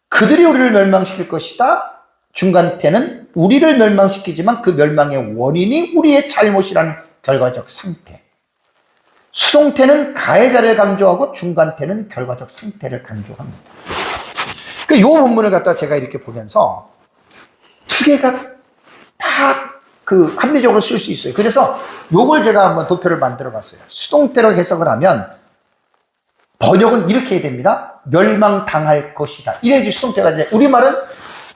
그들이 우리를 멸망시킬 것이다. 중간태는 우리를 멸망시키지만 그 멸망의 원인이 우리의 잘못이라는 결과적 상태. 수동태는 가해자를 강조하고 중간태는 결과적 상태를 강조합니다. 이 본문을 갖다 제가 이렇게 보면서 두 개가 다 합리적으로 쓸 수 있어요. 그래서 요걸 제가 한번 도표를 만들어 봤어요. 수동태로 해석을 하면 번역은 이렇게 해야 됩니다. 멸망당할 것이다. 이래야지 수동태가 이제, 우리말은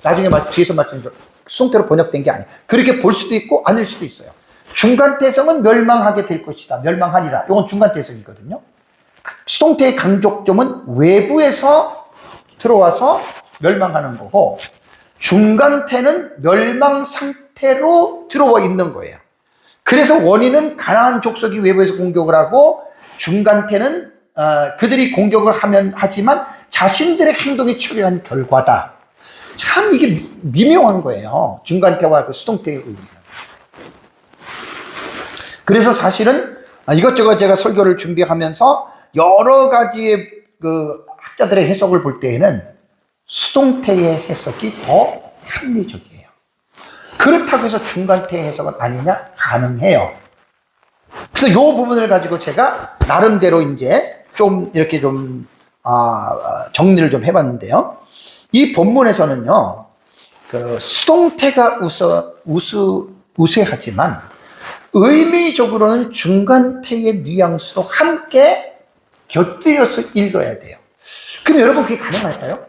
나중에 뒤에서 말씀드린 수동태로 번역된 게 아니에요. 그렇게 볼 수도 있고 아닐 수도 있어요. 중간태 해석은 멸망하게 될 것이다, 멸망하리라. 이건 중간태 해석이거든요. 수동태의 강조점은 외부에서 들어와서 멸망하는 거고, 중간태는 멸망 상태로 들어와 있는 거예요. 그래서 원인은 가나안 족속이 외부에서 공격을 하고, 중간태는 그들이 공격을 하지만 자신들의 행동이 처리한 결과다. 참 이게 미묘한 거예요. 중간태와 그 수동태의 의미가. 그래서 사실은 이것저것 제가 설교를 준비하면서 여러 가지의 그 학자들의 해석을 볼 때에는 수동태의 해석이 더 합리적이에요. 그렇다고 해서 중간태의 해석은 아니냐? 가능해요. 그래서 이 부분을 가지고 제가 나름대로 이제 좀 이렇게 좀 정리를 좀 해봤는데요. 이 본문에서는요, 그 수동태가 우세하지만 의미적으로는 중간태의 뉘앙스도 함께 곁들여서 읽어야 돼요. 그럼 여러분 그게 가능할까요?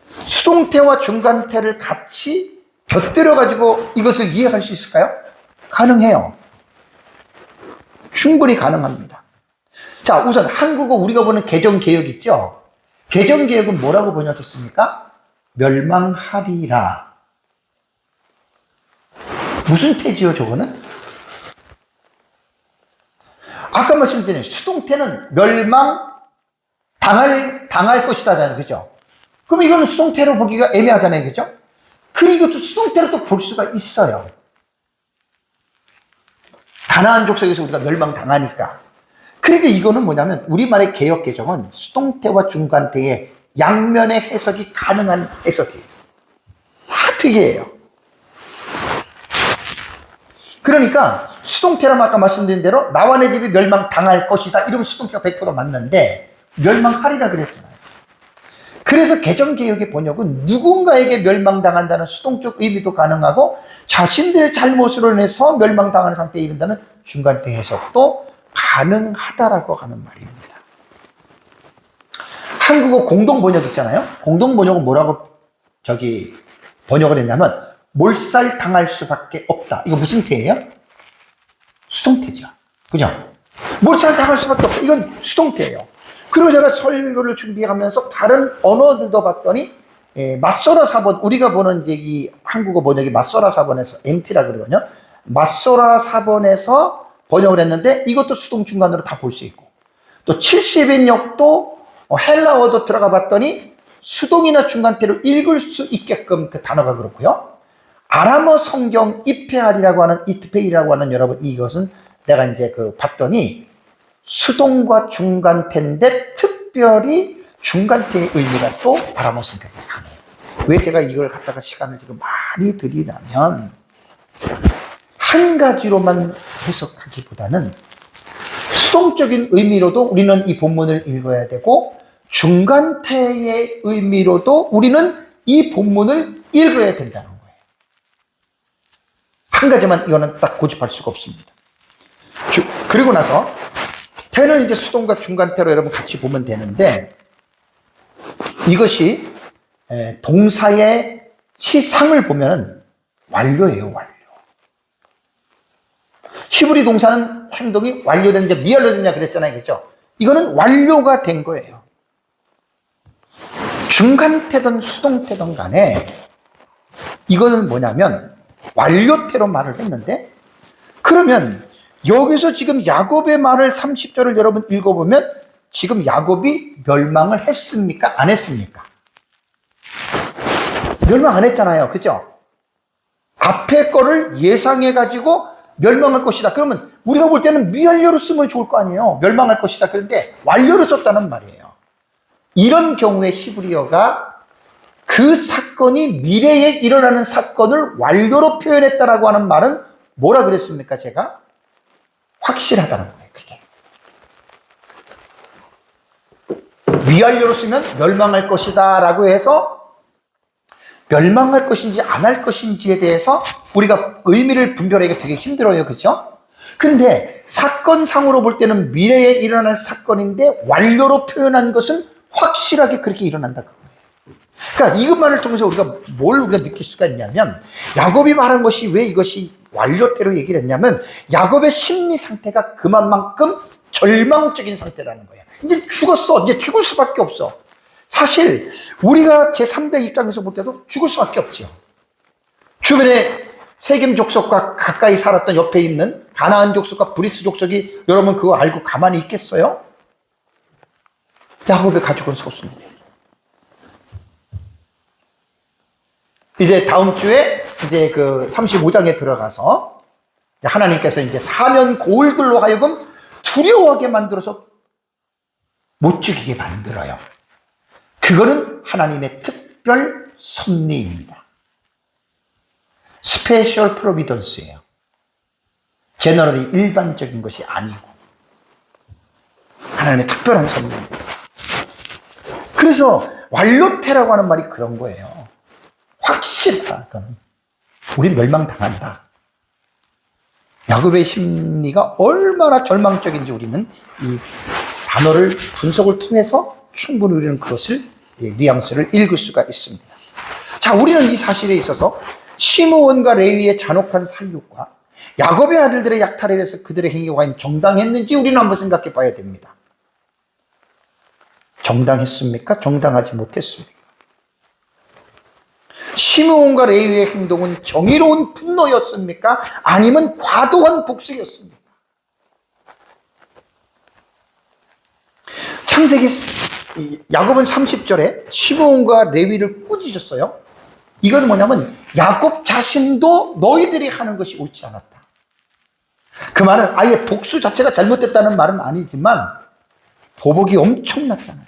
수동태와 중간태를 같이 곁들여가지고 이것을 이해할 수 있을까요? 가능해요. 충분히 가능합니다. 자, 우선 한국어 우리가 보는 개정개혁 있죠? 개정개혁은 뭐라고 번역했습니까? 멸망하리라. 무슨 태지요, 저거는? 아까 말씀드린 수동태는 당할 것이다잖아요. 그죠? 그럼 이거는 수동태로 보기가 애매하잖아요. 그죠? 그리고 이것도 수동태로 또 볼 수가 있어요. 가나안 족속에서 우리가 멸망당하니까. 그러니까 이거는 뭐냐면 우리말의 개역 개정은 수동태와 중간태의 양면의 해석이 가능한 해석이에요. 다 특이해요. 그러니까 수동태라면 아까 말씀드린 대로 나와 내 집이 멸망당할 것이다. 이러면 수동태가 100% 맞는데 멸망하리라 그랬잖아요. 그래서 개정개혁의 번역은 누군가에게 멸망당한다는 수동적 의미도 가능하고 자신들의 잘못으로 인해서 멸망당하는 상태에 이른다는 중간태 해석도 가능하다라고 하는 말입니다. 한국어 공동번역 있잖아요. 공동번역은 뭐라고 번역을 했냐면 몰살당할 수밖에 없다. 이거 무슨 태예요? 수동태죠. 그죠? 몰살당할 수밖에 없다. 이건 수동태예요. 그리고 제가 설교를 준비하면서 다른 언어들도 봤더니 맞소라 사본, 우리가 보는 이제 이 한국어 번역이 맞소라 사본에서 MT라 그러거든요. 맞소라 사본에서 번역을 했는데 이것도 수동 중간으로 다 볼 수 있고, 또 70인역도 헬라어도 들어가 봤더니 수동이나 중간태로 읽을 수 있게끔 그 단어가 그렇고요. 아람어 성경 이페알이라고 하는, 이트페이라고 하는, 여러분 이것은 내가 이제 봤더니 수동과 중간태인데 특별히 중간태의 의미가 또 아람어 성경에 강해요. 왜 제가 이걸 갖다가 시간을 지금 많이 들이냐면 한 가지로만 해석하기보다는 수동적인 의미로도 우리는 이 본문을 읽어야 되고 중간태의 의미로도 우리는 이 본문을 읽어야 된다는 거예요. 한 가지만 이거는 딱 고집할 수가 없습니다. 그리고 나서 태는 이제 수동과 중간태로 여러분 같이 보면 되는데, 이것이 동사의 시상을 보면은 완료예요, 완료. 히브리 동사는 행동이 완료됐냐 미완료됐냐 그랬잖아요, 그렇죠? 이거는 완료가 된 거예요. 중간태든 수동태든 간에 이거는 뭐냐면 완료태로 말을 했는데, 그러면 여기서 지금 야곱의 말을 30절을 여러분 읽어보면 지금 야곱이 멸망을 했습니까? 안 했습니까? 멸망 안 했잖아요, 그죠? 앞에 거를 예상해가지고 멸망할 것이다. 그러면 우리가 볼 때는 미완료로 쓰면 좋을 거 아니에요. 멸망할 것이다. 그런데 완료로 썼다는 말이에요. 이런 경우에 히브리어가 그 사건이 미래에 일어나는 사건을 완료로 표현했다라고 하는 말은 뭐라 그랬습니까? 제가 확실하다는 거예요. 그게 미완료로 쓰면 멸망할 것이다 라고 해서 멸망할 것인지 안 할 것인지에 대해서 우리가 의미를 분별하기가 되게 힘들어요, 그렇죠? 근데 사건상으로 볼 때는 미래에 일어날 사건인데 완료로 표현한 것은 확실하게 그렇게 일어난다, 그거예요. 그러니까 이것만을 통해서 우리가 느낄 수가 있냐면, 야곱이 말한 것이 왜 이것이 완료태로 얘기를 했냐면, 야곱의 심리 상태가 그만큼 절망적인 상태라는 거예요. 이제 죽었어. 이제 죽을 수밖에 없어. 사실 우리가 제3대 입장에서 볼 때도 죽을 수밖에 없죠. 주변에 세겜 족속과 가까이 살았던 옆에 있는 가나안 족속과 브리스 족속이 여러분 그거 알고 가만히 있겠어요? 야곱의 가족은 섰습니다. 이제 다음 주에 이제 그 35장에 들어가서 하나님께서 이제 사면 고울들로 하여금 두려워하게 만들어서 못 죽이게 만들어요. 그거는 하나님의 특별 섭리입니다. 스페셜 프로비던스예요. 제너럴이 일반적인 것이 아니고 하나님의 특별한 섭리입니다. 그래서 완료태라고 하는 말이 그런 거예요. 확실하다. 우리 멸망당한다. 야곱의 심리가 얼마나 절망적인지 우리는 이 단어를 분석을 통해서 충분히 우리는 그것을 뉘앙스를 읽을 수가 있습니다. 자, 우리는 이 사실에 있어서 시므온과 레위의 잔혹한 살육과 야곱의 아들들의 약탈에 대해서 그들의 행위가 과연 정당했는지 우리는 한번 생각해 봐야 됩니다. 정당했습니까? 정당하지 못했습니까? 시므온과 레위의 행동은 정의로운 분노였습니까? 아니면 과도한 복수였습니까? 창세기 야곱은 30절에 시므온과 레위를 꾸짖었어요. 이건 뭐냐면 야곱 자신도 너희들이 하는 것이 옳지 않았다. 그 말은 아예 복수 자체가 잘못됐다는 말은 아니지만 보복이 엄청났잖아요.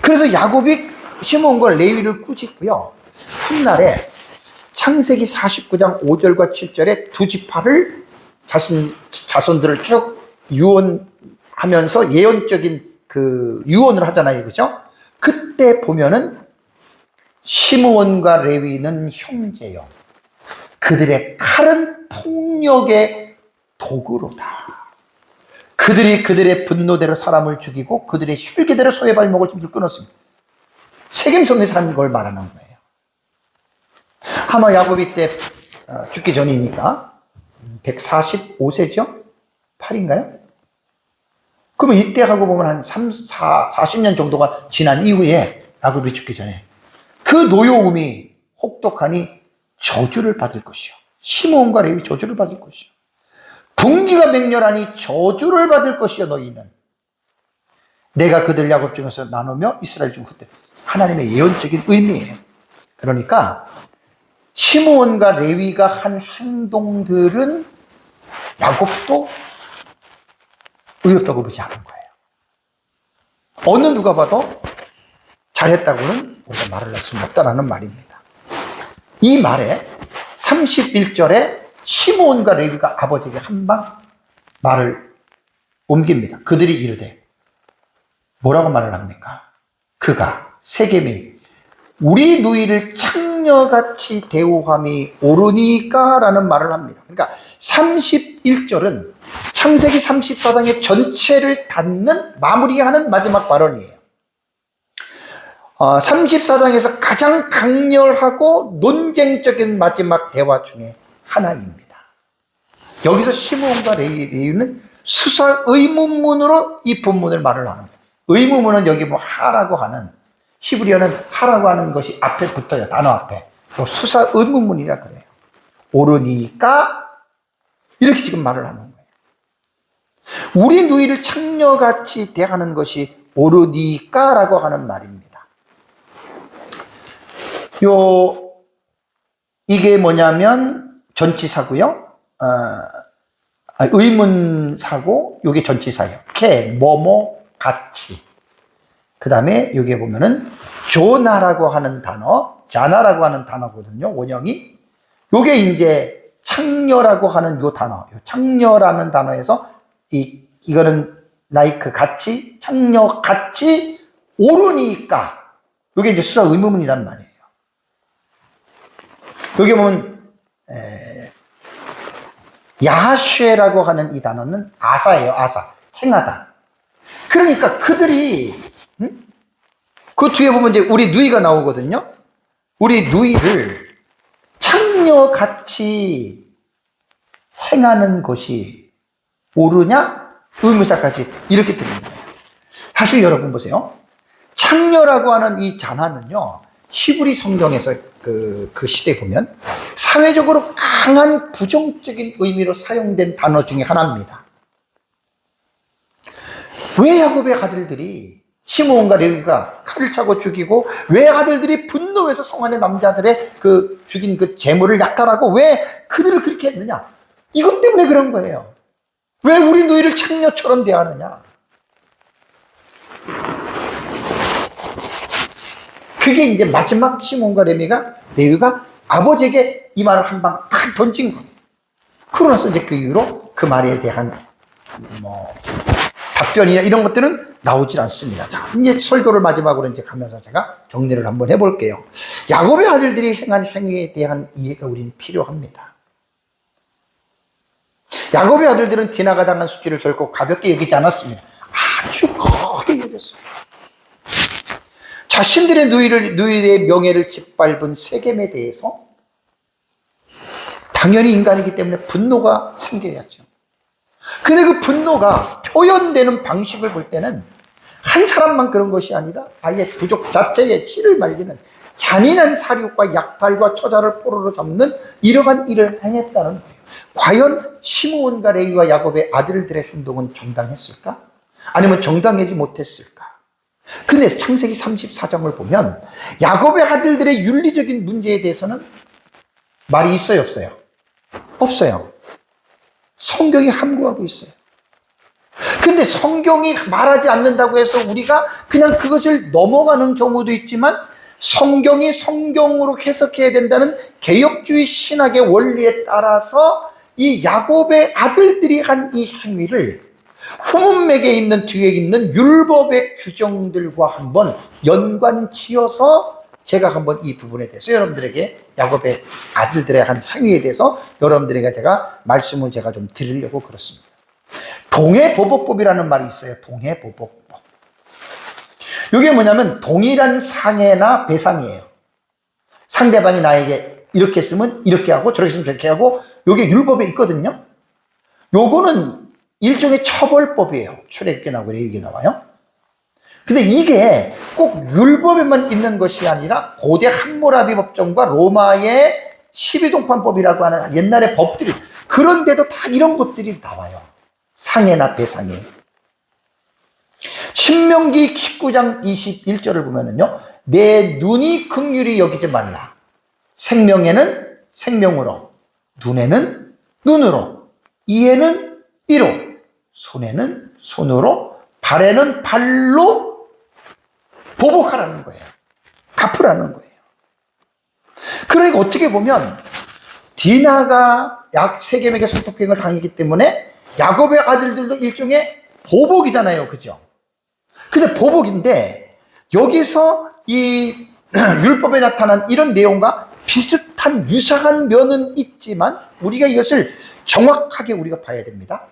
그래서 야곱이 시므온과 레위를 꾸짖고요. 훗날에 창세기 49장 5절과 7절에 두 지파를 자손들을 쭉 유언하면서 예언적인 그 유언을 하잖아요, 그죠? 그때 보면은 시므온과 레위는 형제요. 그들의 칼은 폭력의 도구로다. 그들이 그들의 분노대로 사람을 죽이고 그들의 혈기대로 소의 발목을 힘줄 끊었습니다. 세겜성에서 한 걸 말하는 거예요. 아마 야곱이 때 죽기 전이니까 145세죠? 8인가요? 그러면 이때 하고 보면 한 40년 정도가 지난 이후에 야곱이 죽기 전에 그 노여움이 혹독하니 저주를 받을 것이요. 시므온과 레위 저주를 받을 것이요. 분기가 맹렬하니 저주를 받을 것이요. 너희는 내가 그들 야곱 중에서 나누며 이스라엘 중 흩대. 하나님의 예언적인 의미예요. 그러니까 시므온과 레위가 한 행동들은 야곱도 의롭다고 보지 않은 거예요. 어느 누가 봐도 잘했다고는 우리가 말을 할 수는 없다라는 말입니다. 이 말에 31절에 시므온과 레위가 아버지에게 한방 말을 옮깁니다. 그들이 이르되 뭐라고 말을 합니까? 그가 세겜이 우리 누이를 창녀같이 대우함이 옳으니까 라는 말을 합니다. 그러니까 31절은 창세기 34장의 전체를 닫는, 마무리하는 마지막 발언이에요. 34장에서 가장 강렬하고 논쟁적인 마지막 대화 중에 하나입니다. 여기서 시므온과 레위는 수사 의문문으로 이 본문을 말을 하는 거예요. 의문문은 여기 뭐 하라고 하는, 히브리어는 하라고 하는 것이 앞에 붙어요. 단어 앞에. 수사 의문문이라 그래요. 옳으니까 이렇게 지금 말을 하는 거예요. 우리 누이를 창녀같이 대하는 것이 옳으니까 라고 하는 말입니다. 이게 뭐냐면 전치사고요. 의문사고, 요게 전치사예요. 뭐뭐 같이. 그 다음에 여기에 보면은 조나라고 하는 단어, 자나라고 하는 단어거든요. 원형이. 요게 이제 창녀라고 하는 요 단어, 요 창녀라는 단어에서 이거는 like 같이, 창녀 같이 옳으니까 요게 이제 수사 의문문이란 말이에요. 여기 보면 야쉐라고 하는 이 단어는 아사예요. 아사, 행하다. 그러니까 그들이 그 뒤에 보면 이제 우리 누이가 나오거든요. 우리 누이를 창녀같이 행하는 것이 옳으냐? 의문사까지 이렇게 들립니다. 사실 여러분 보세요. 창녀라고 하는 이 단어는요, 히브리 성경에서 그 시대 보면 사회적으로 강한 부정적인 의미로 사용된 단어 중에 하나입니다. 왜 야곱의 아들들이 시므온과 레위가 칼을 차고 죽이고, 왜 아들들이 분노해서 성 안의 남자들의 죽인 그 재물을 약탈하고 왜 그들을 그렇게 했느냐? 이것 때문에 그런 거예요. 왜 우리 누이를 창녀처럼 대하느냐? 그게 이제 마지막 시므온과 레위가 아버지에게 이 말을 한 방 탁 던진 거예요. 그러고 나서 이제 그 이후로 그 말에 대한 답변이나 이런 것들은 나오질 않습니다. 자, 이제 설교를 마지막으로 이제 가면서 제가 정리를 한번 해볼게요. 야곱의 아들들이 행한 행위에 대한 이해가 우리는 필요합니다. 야곱의 아들들은 디나가 당한 수치를 결코 가볍게 여기지 않았습니다. 아주 크게 여겼어요. 자신들의 누이의 명예를 짓밟은 세겜에 대해서 당연히 인간이기 때문에 분노가 생겨야죠. 근데 그 분노가 표현되는 방식을 볼 때는 한 사람만 그런 것이 아니라 아예 부족 자체에 씨를 말리는 잔인한 사륙과 약탈과 처자를 포로로 잡는 이러한 일을 행했다는 거예요. 과연 시므온과 레위와 야곱의 아들들의 행동은 정당했을까? 아니면 정당하지 못했을까? 근데 창세기 34장을 보면 야곱의 아들들의 윤리적인 문제에 대해서는 말이 있어요, 없어요? 없어요. 성경이 함구하고 있어요. 근데 성경이 말하지 않는다고 해서 우리가 그냥 그것을 넘어가는 경우도 있지만, 성경이 성경으로 해석해야 된다는 개혁주의 신학의 원리에 따라서 이 야곱의 아들들이 한 이 행위를 후문맥에 있는 뒤에 있는 율법의 규정들과 한번 연관지어서 제가 한번 이 부분에 대해서 여러분들에게, 야곱의 아들들의 한 행위에 대해서 여러분들에게 제가 말씀을 제가 좀 드리려고 그렇습니다. 동해보복법이라는 말이 있어요. 동해보복법. 이게 뭐냐면 동일한 상해나 배상이에요. 상대방이 나에게 이렇게 했으면 이렇게 하고 저렇게 했으면 저렇게 하고, 이게 율법에 있거든요. 요거는 일종의 처벌법이에요. 출애굽기 나오고 레위기 나와요. 근데 이게 꼭 율법에만 있는 것이 아니라 고대 함무라비 법정과 로마의 12동판법이라고 하는 옛날의 법들이, 그런데도 다 이런 것들이 나와요. 상해나 배상해. 신명기 19장 21절을 보면은요, 내 눈이 긍휼히 여기지 말라. 생명에는 생명으로, 눈에는 눈으로, 이에는 이로, 손에는 손으로, 발에는 발로 보복하라는 거예요. 갚으라는 거예요. 그러니까 어떻게 보면 디나가 세겜에게 성폭행을 당했기 때문에 야곱의 아들들도 일종의 보복이잖아요. 그죠? 근데 보복인데 여기서 이 율법에 나타난 이런 내용과 비슷한 유사한 면은 있지만 우리가 이것을 정확하게 우리가 봐야 됩니다.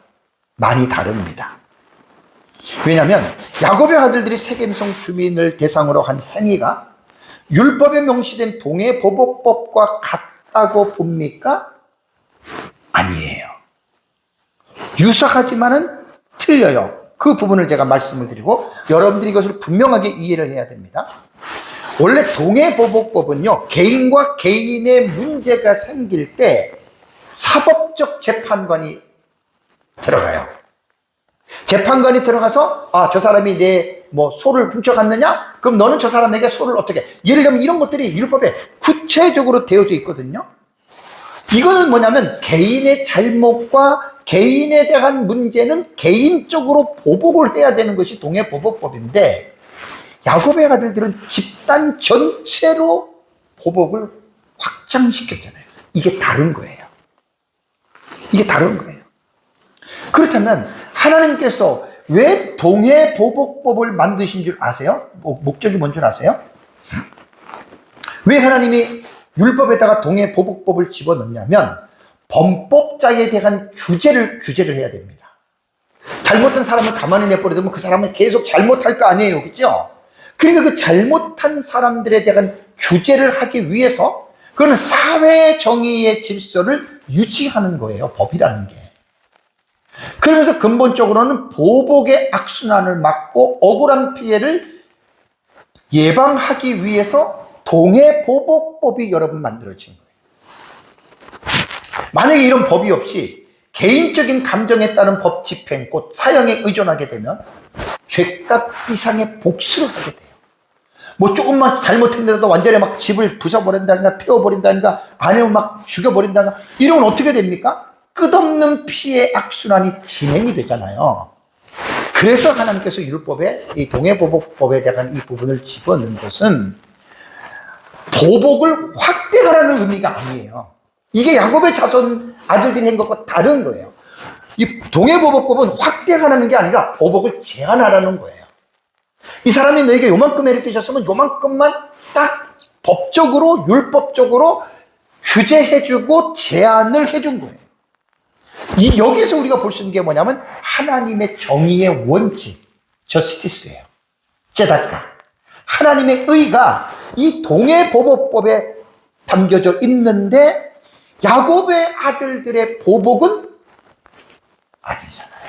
많이 다릅니다. 왜냐하면 야곱의 아들들이 세겜성 주민을 대상으로 한 행위가 율법에 명시된 동해보복법과 같다고 봅니까? 아니에요. 유사하지만은 틀려요. 그 부분을 제가 말씀을 드리고 여러분들이 이것을 분명하게 이해를 해야 됩니다. 원래 동해보복법은요, 개인과 개인의 문제가 생길 때 사법적 재판관이 들어가요. 재판관이 들어가서 저 사람이 내 소를 훔쳐갔느냐? 그럼 너는 저 사람에게 소를 어떻게, 예를 들면 이런 것들이 율법에 구체적으로 되어져 있거든요. 이거는 뭐냐면 개인의 잘못과 개인에 대한 문제는 개인적으로 보복을 해야 되는 것이 동해보복법인데, 야곱의 아들들은 집단 전체로 보복을 확장시켰잖아요. 이게 다른 거예요. 이게 다른 거예요. 그렇다면 하나님께서 왜 동해보복법을 만드신 줄 아세요? 목적이 뭔 줄 아세요? 왜 하나님이 율법에다가 동해보복법을 집어넣냐면 범법자에 대한 규제를 해야 됩니다. 잘못한 사람을 가만히 내버려두면 그 사람은 계속 잘못할 거 아니에요. 그렇죠? 그러니까 그 잘못한 사람들에 대한 규제를 하기 위해서 그거는 사회 정의의 질서를 유지하는 거예요. 법이라는 게. 그러면서 근본적으로는 보복의 악순환을 막고 억울한 피해를 예방하기 위해서 동해보복법이 여러분 만들어진 거예요. 만약에 이런 법이 없이 개인적인 감정에 따른 법 집행, 곧 사형에 의존하게 되면 죄값 이상의 복수를 하게 돼요. 조금만 잘못했는데도 완전히 막 집을 부숴버린다든가 태워버린다든가 아니면 막 죽여버린다든가 이러면 어떻게 됩니까? 끝없는 피해 악순환이 진행이 되잖아요. 그래서 하나님께서 율법에 이 동해보복법에 대한 이 부분을 집어넣은 것은 보복을 확대하라는 의미가 아니에요. 이게 야곱의 자손 아들들이 한 것과 다른 거예요. 이 동해보복법은 확대하라는 게 아니라 보복을 제한하라는 거예요. 이 사람이 너에게 요만큼 해를 끼쳤으면 요만큼만 딱 법적으로 율법적으로 규제해주고 제한을 해준 거예요. 여기서 우리가 볼 수 있는 게 뭐냐면 하나님의 정의의 원칙, 저스티스예요. 제다가 하나님의 의가 이 동해보복법에 담겨져 있는데 야곱의 아들들의 보복은 아니잖아요.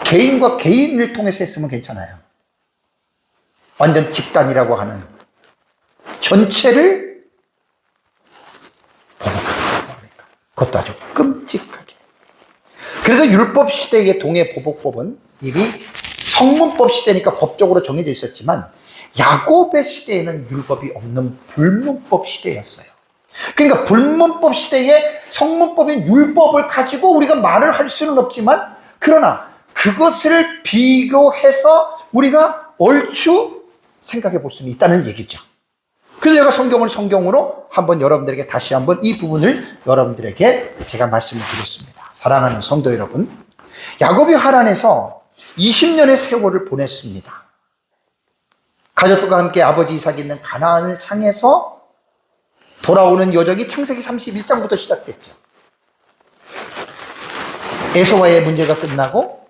개인과 개인을 통해서 했으면 괜찮아요. 완전 집단이라고 하는 전체를 보복하는 겁니까? 그것도 아주 끔찍하게. 그래서 율법 시대의 동해보복법은 이미 성문법 시대니까 법적으로 정해져 있었지만 야곱의 시대에는 율법이 없는 불문법 시대였어요. 그러니까 불문법 시대에 성문법인 율법을 가지고 우리가 말을 할 수는 없지만 그러나 그것을 비교해서 우리가 얼추 생각해 볼 수는 있다는 얘기죠. 그래서 제가 성경을 성경으로 한번 여러분들에게 다시 한번 이 부분을 여러분들에게 제가 말씀을 드렸습니다. 사랑하는 성도 여러분, 야곱이 하란에서 20년의 세월을 보냈습니다. 가족들과 함께 아버지 이삭이 있는 가나안을 향해서 돌아오는 여정이 창세기 31장부터 시작됐죠. 에서와의 문제가 끝나고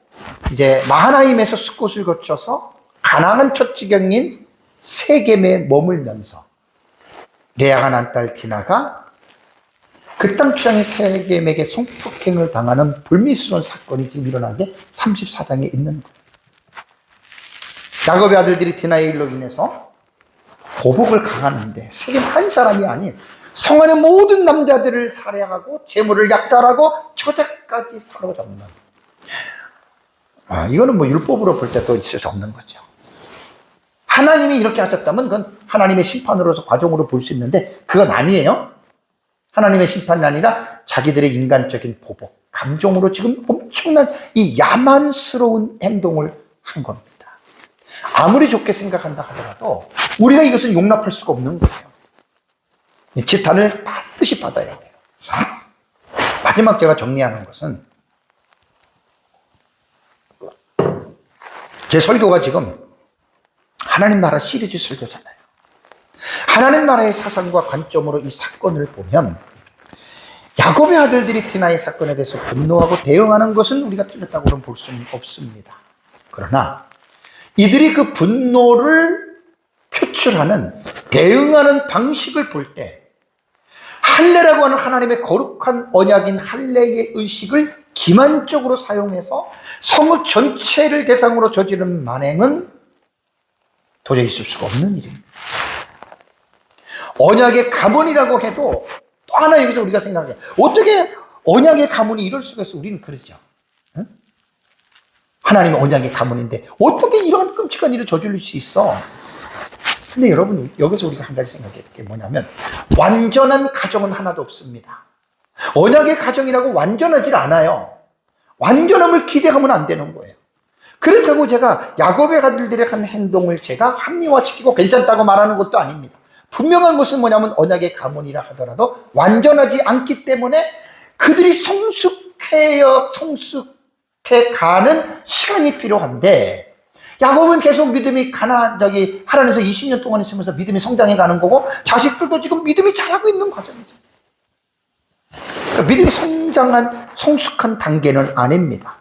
이제 마하나임에서 숫곳을 거쳐서 가나안 첫 지경인 세겜에 머물면서 레아가 난 딸 디나가 그 땅 주장인 세겜에게 성폭행을 당하는 불미스러운 사건이 지금 일어난 게 34장에 있는 거예요. 야곱의 아들들이 디나의 일로 인해서 보복을 강하는데 세겜 한 사람이 아닌 성 안의 모든 남자들을 살해하고 재물을 약탈하고 처자까지 사로잡는, 이거는 율법으로 볼 때도 있을 수 없는 거죠. 하나님이 이렇게 하셨다면 그건 하나님의 심판으로서 과정으로 볼 수 있는데 그건 아니에요. 하나님의 심판이 아니라 자기들의 인간적인 보복, 감정으로 지금 엄청난 이 야만스러운 행동을 한 겁니다. 아무리 좋게 생각한다 하더라도 우리가 이것은 용납할 수가 없는 거예요. 지탄을 반드시 받아야 돼요. 마지막 제가 정리하는 것은 제 설교가 지금 하나님 나라 시리즈 설교잖아요. 하나님 나라의 사상과 관점으로 이 사건을 보면 야곱의 아들들이 디나의 사건에 대해서 분노하고 대응하는 것은 우리가 틀렸다고는 볼 수는 없습니다. 그러나 이들이 그 분노를 표출하는, 대응하는 방식을 볼 때 할례라고 하는 하나님의 거룩한 언약인 할례의 의식을 기만적으로 사용해서 성읍 전체를 대상으로 저지른 만행은 도저히 있을 수가 없는 일입니다. 언약의 가문이라고 해도 또 하나 여기서 우리가 생각해요. 어떻게 언약의 가문이 이럴 수가 있어? 우리는 그러죠. 응? 하나님의 언약의 가문인데 어떻게 이런 끔찍한 일을 저지를 수 있어? 근데 여러분, 여기서 우리가 한 가지 생각해야 될 게 뭐냐면 완전한 가정은 하나도 없습니다. 언약의 가정이라고 완전하지 않아요. 완전함을 기대하면 안 되는 거예요. 그렇다고 제가 야곱의 아들들의 한 행동을 제가 합리화시키고 괜찮다고 말하는 것도 아닙니다. 분명한 것은 뭐냐면 언약의 가문이라 하더라도 완전하지 않기 때문에 그들이 성숙해가는 시간이 필요한데, 야곱은 계속 믿음이 하란에서 20년 동안 있으면서 믿음이 성장해 가는 거고, 자식들도 지금 믿음이 자라고 있는 과정이죠. 그러니까 믿음이 성숙한 단계는 아닙니다.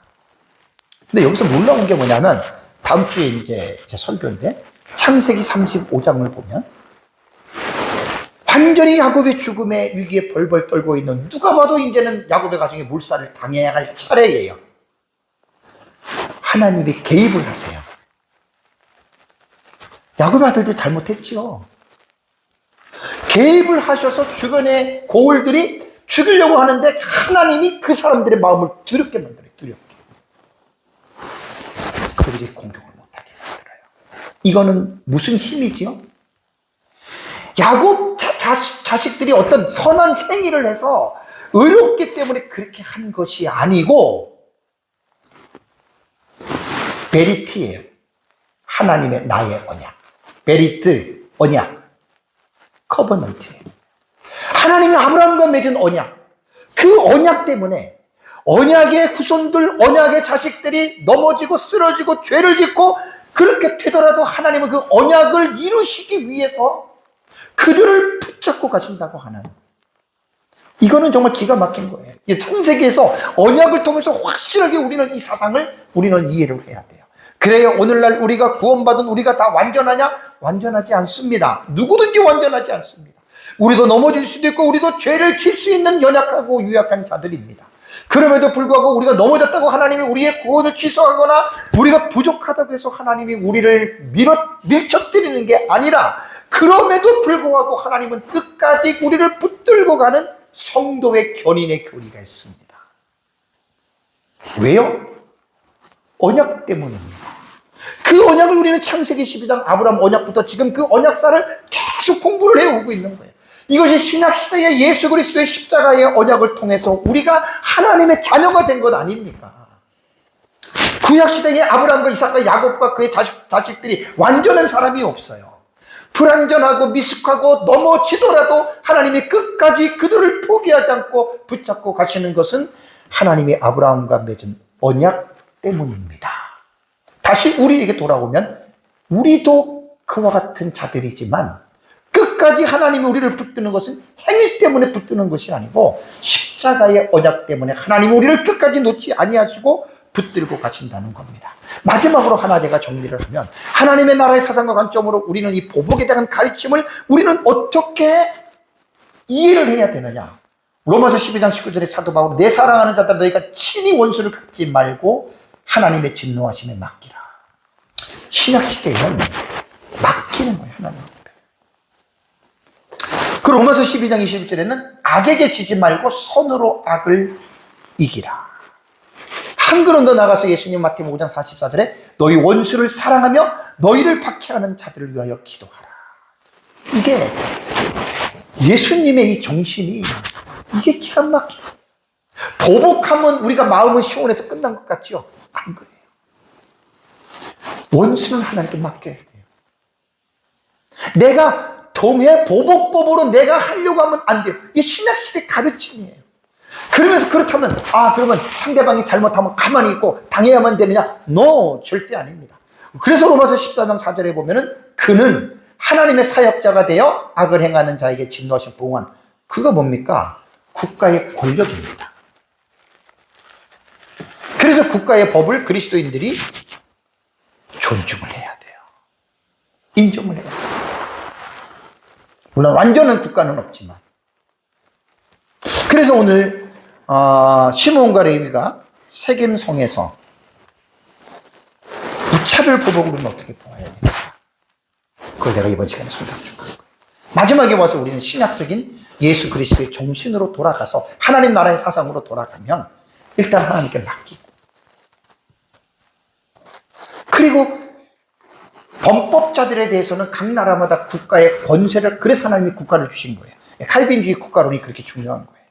근데 여기서 놀라운 게 뭐냐면, 다음 주에 이제 제 설교인데, 창세기 35장을 보면, 완전히 야곱의 죽음의 위기에 벌벌 떨고 있는, 누가 봐도 이제는 야곱의 가정이 몰살을 당해야 할 차례예요. 하나님이 개입을 하세요. 야곱의 아들들 잘못했죠. 개입을 하셔서 주변의 고을들이 죽이려고 하는데 하나님이 그 사람들의 마음을 두렵게 만들어요. 두렵게. 그들이 공격을 못하게 만들어요. 이거는 무슨 힘이지요? 야곱 자식들이 어떤 선한 행위를 해서 의롭기 때문에 그렇게 한 것이 아니고 베리트예요. 하나님의 나의 언약. 베리트, 언약. 커버넌트예요. 하나님이 아브라함과 맺은 언약. 그 언약 때문에 언약의 후손들, 언약의 자식들이 넘어지고 쓰러지고 죄를 짓고 그렇게 되더라도 하나님은 그 언약을 이루시기 위해서 그들을 붙잡고 가신다고 하는, 이거는 정말 기가 막힌 거예요. 창세기에서 언약을 통해서 확실하게 우리는 이 사상을 우리는 이해를 해야 돼요. 그래야 오늘날 우리가 구원받은 우리가 다 완전하냐? 완전하지 않습니다. 누구든지 완전하지 않습니다. 우리도 넘어질 수도 있고 우리도 죄를 질 수 있는 연약하고 유약한 자들입니다. 그럼에도 불구하고 우리가 넘어졌다고 하나님이 우리의 구원을 취소하거나 우리가 부족하다고 해서 하나님이 우리를 밀쳐뜨리는 게 아니라, 그럼에도 불구하고 하나님은 끝까지 우리를 붙들고 가는 성도의 견인의 교리가 있습니다. 왜요? 언약 때문입니다. 그 언약을 우리는 창세기 12장 아브라함 언약부터 지금 그 언약사를 계속 공부를 해오고 있는 거예요. 이것이 신약시대의 예수 그리스도의 십자가의 언약을 통해서 우리가 하나님의 자녀가 된 것 아닙니까? 구약시대의 아브라함과 이삭과 야곱과 그의 자식들이 완전한 사람이 없어요. 불완전하고 미숙하고 넘어지더라도 하나님이 끝까지 그들을 포기하지 않고 붙잡고 가시는 것은 하나님이 아브라함과 맺은 언약 때문입니다. 다시 우리에게 돌아오면 우리도 그와 같은 자들이지만 끝까지 하나님이 우리를 붙드는 것은 행위 때문에 붙드는 것이 아니고 십자가의 언약 때문에 하나님이 우리를 끝까지 놓지 아니하시고 붙들고 가신다는 겁니다. 마지막으로 하나 제가 정리를 하면, 하나님의 나라의 사상과 관점으로 우리는 이 보복에 대한 가르침을 우리는 어떻게 이해를 해야 되느냐. 로마서 12장 19절에 사도 바울은 내 사랑하는 자들 너희가 친히 원수를 갚지 말고 하나님의 진노하심에 맡기라. 신약시대에는 맡기는 거예요. 하나님 앞에. 그 로마서 12장 21절에는 악에게 지지 말고 선으로 악을 이기라. 한글은 더 나가서 예수님 마태복음 5장 44절에 너희 원수를 사랑하며 너희를 박해하는 자들을 위하여 기도하라. 이게 예수님의 이 정신이, 이게 기가 막혀요. 보복하면 우리가 마음은 시원해서 끝난 것 같죠? 안 그래요. 원수는 하나님께 맡겨야 돼요. 내가 동해 보복법으로 내가 하려고 하면 안 돼요. 이게 신약시대 가르침이에요. 그러면서 그렇다면 그러면 상대방이 잘못하면 가만히 있고 당해야만 되느냐? No, 절대 아닙니다. 그래서 로마서 14장 4절에 보면은 그는 하나님의 사역자가 되어 악을 행하는 자에게 진노하신 봉헌, 그거 뭡니까? 국가의 권력입니다. 그래서 국가의 법을 그리스도인들이 존중을 해야 돼요. 인정을 해야 돼요. 물론 완전한 국가는 없지만. 그래서 오늘 시므온과 레위가 세겜성에서 무차별 보복으로는 어떻게 보아야 됩니까? 그걸 내가 이번 시간에 설명 줄 거예요. 마지막에 와서 우리는 신약적인 예수 그리스도의 정신으로 돌아가서 하나님 나라의 사상으로 돌아가면 일단 하나님께 맡기고, 그리고 범법자들에 대해서는 각 나라마다 국가의 권세를, 그래서 하나님이 국가를 주신 거예요. 칼빈주의 국가론이 그렇게 중요한 거예요.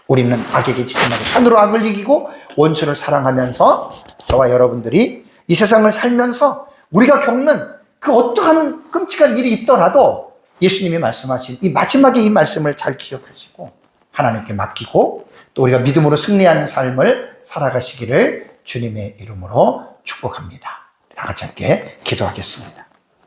우리는 악에게 지침하고 손으로 악을 이기고 원수를 사랑하면서 저와 여러분들이 이 세상을 살면서 우리가 겪는 그 어떠한 끔찍한 일이 있더라도 예수님이 말씀하신 이 마지막에 이 말씀을 잘 기억하시고 하나님께 맡기고 또 우리가 믿음으로 승리하는 삶을 살아가시기를 주님의 이름으로 축복합니다. 다 같이 함께 기도하겠습니다.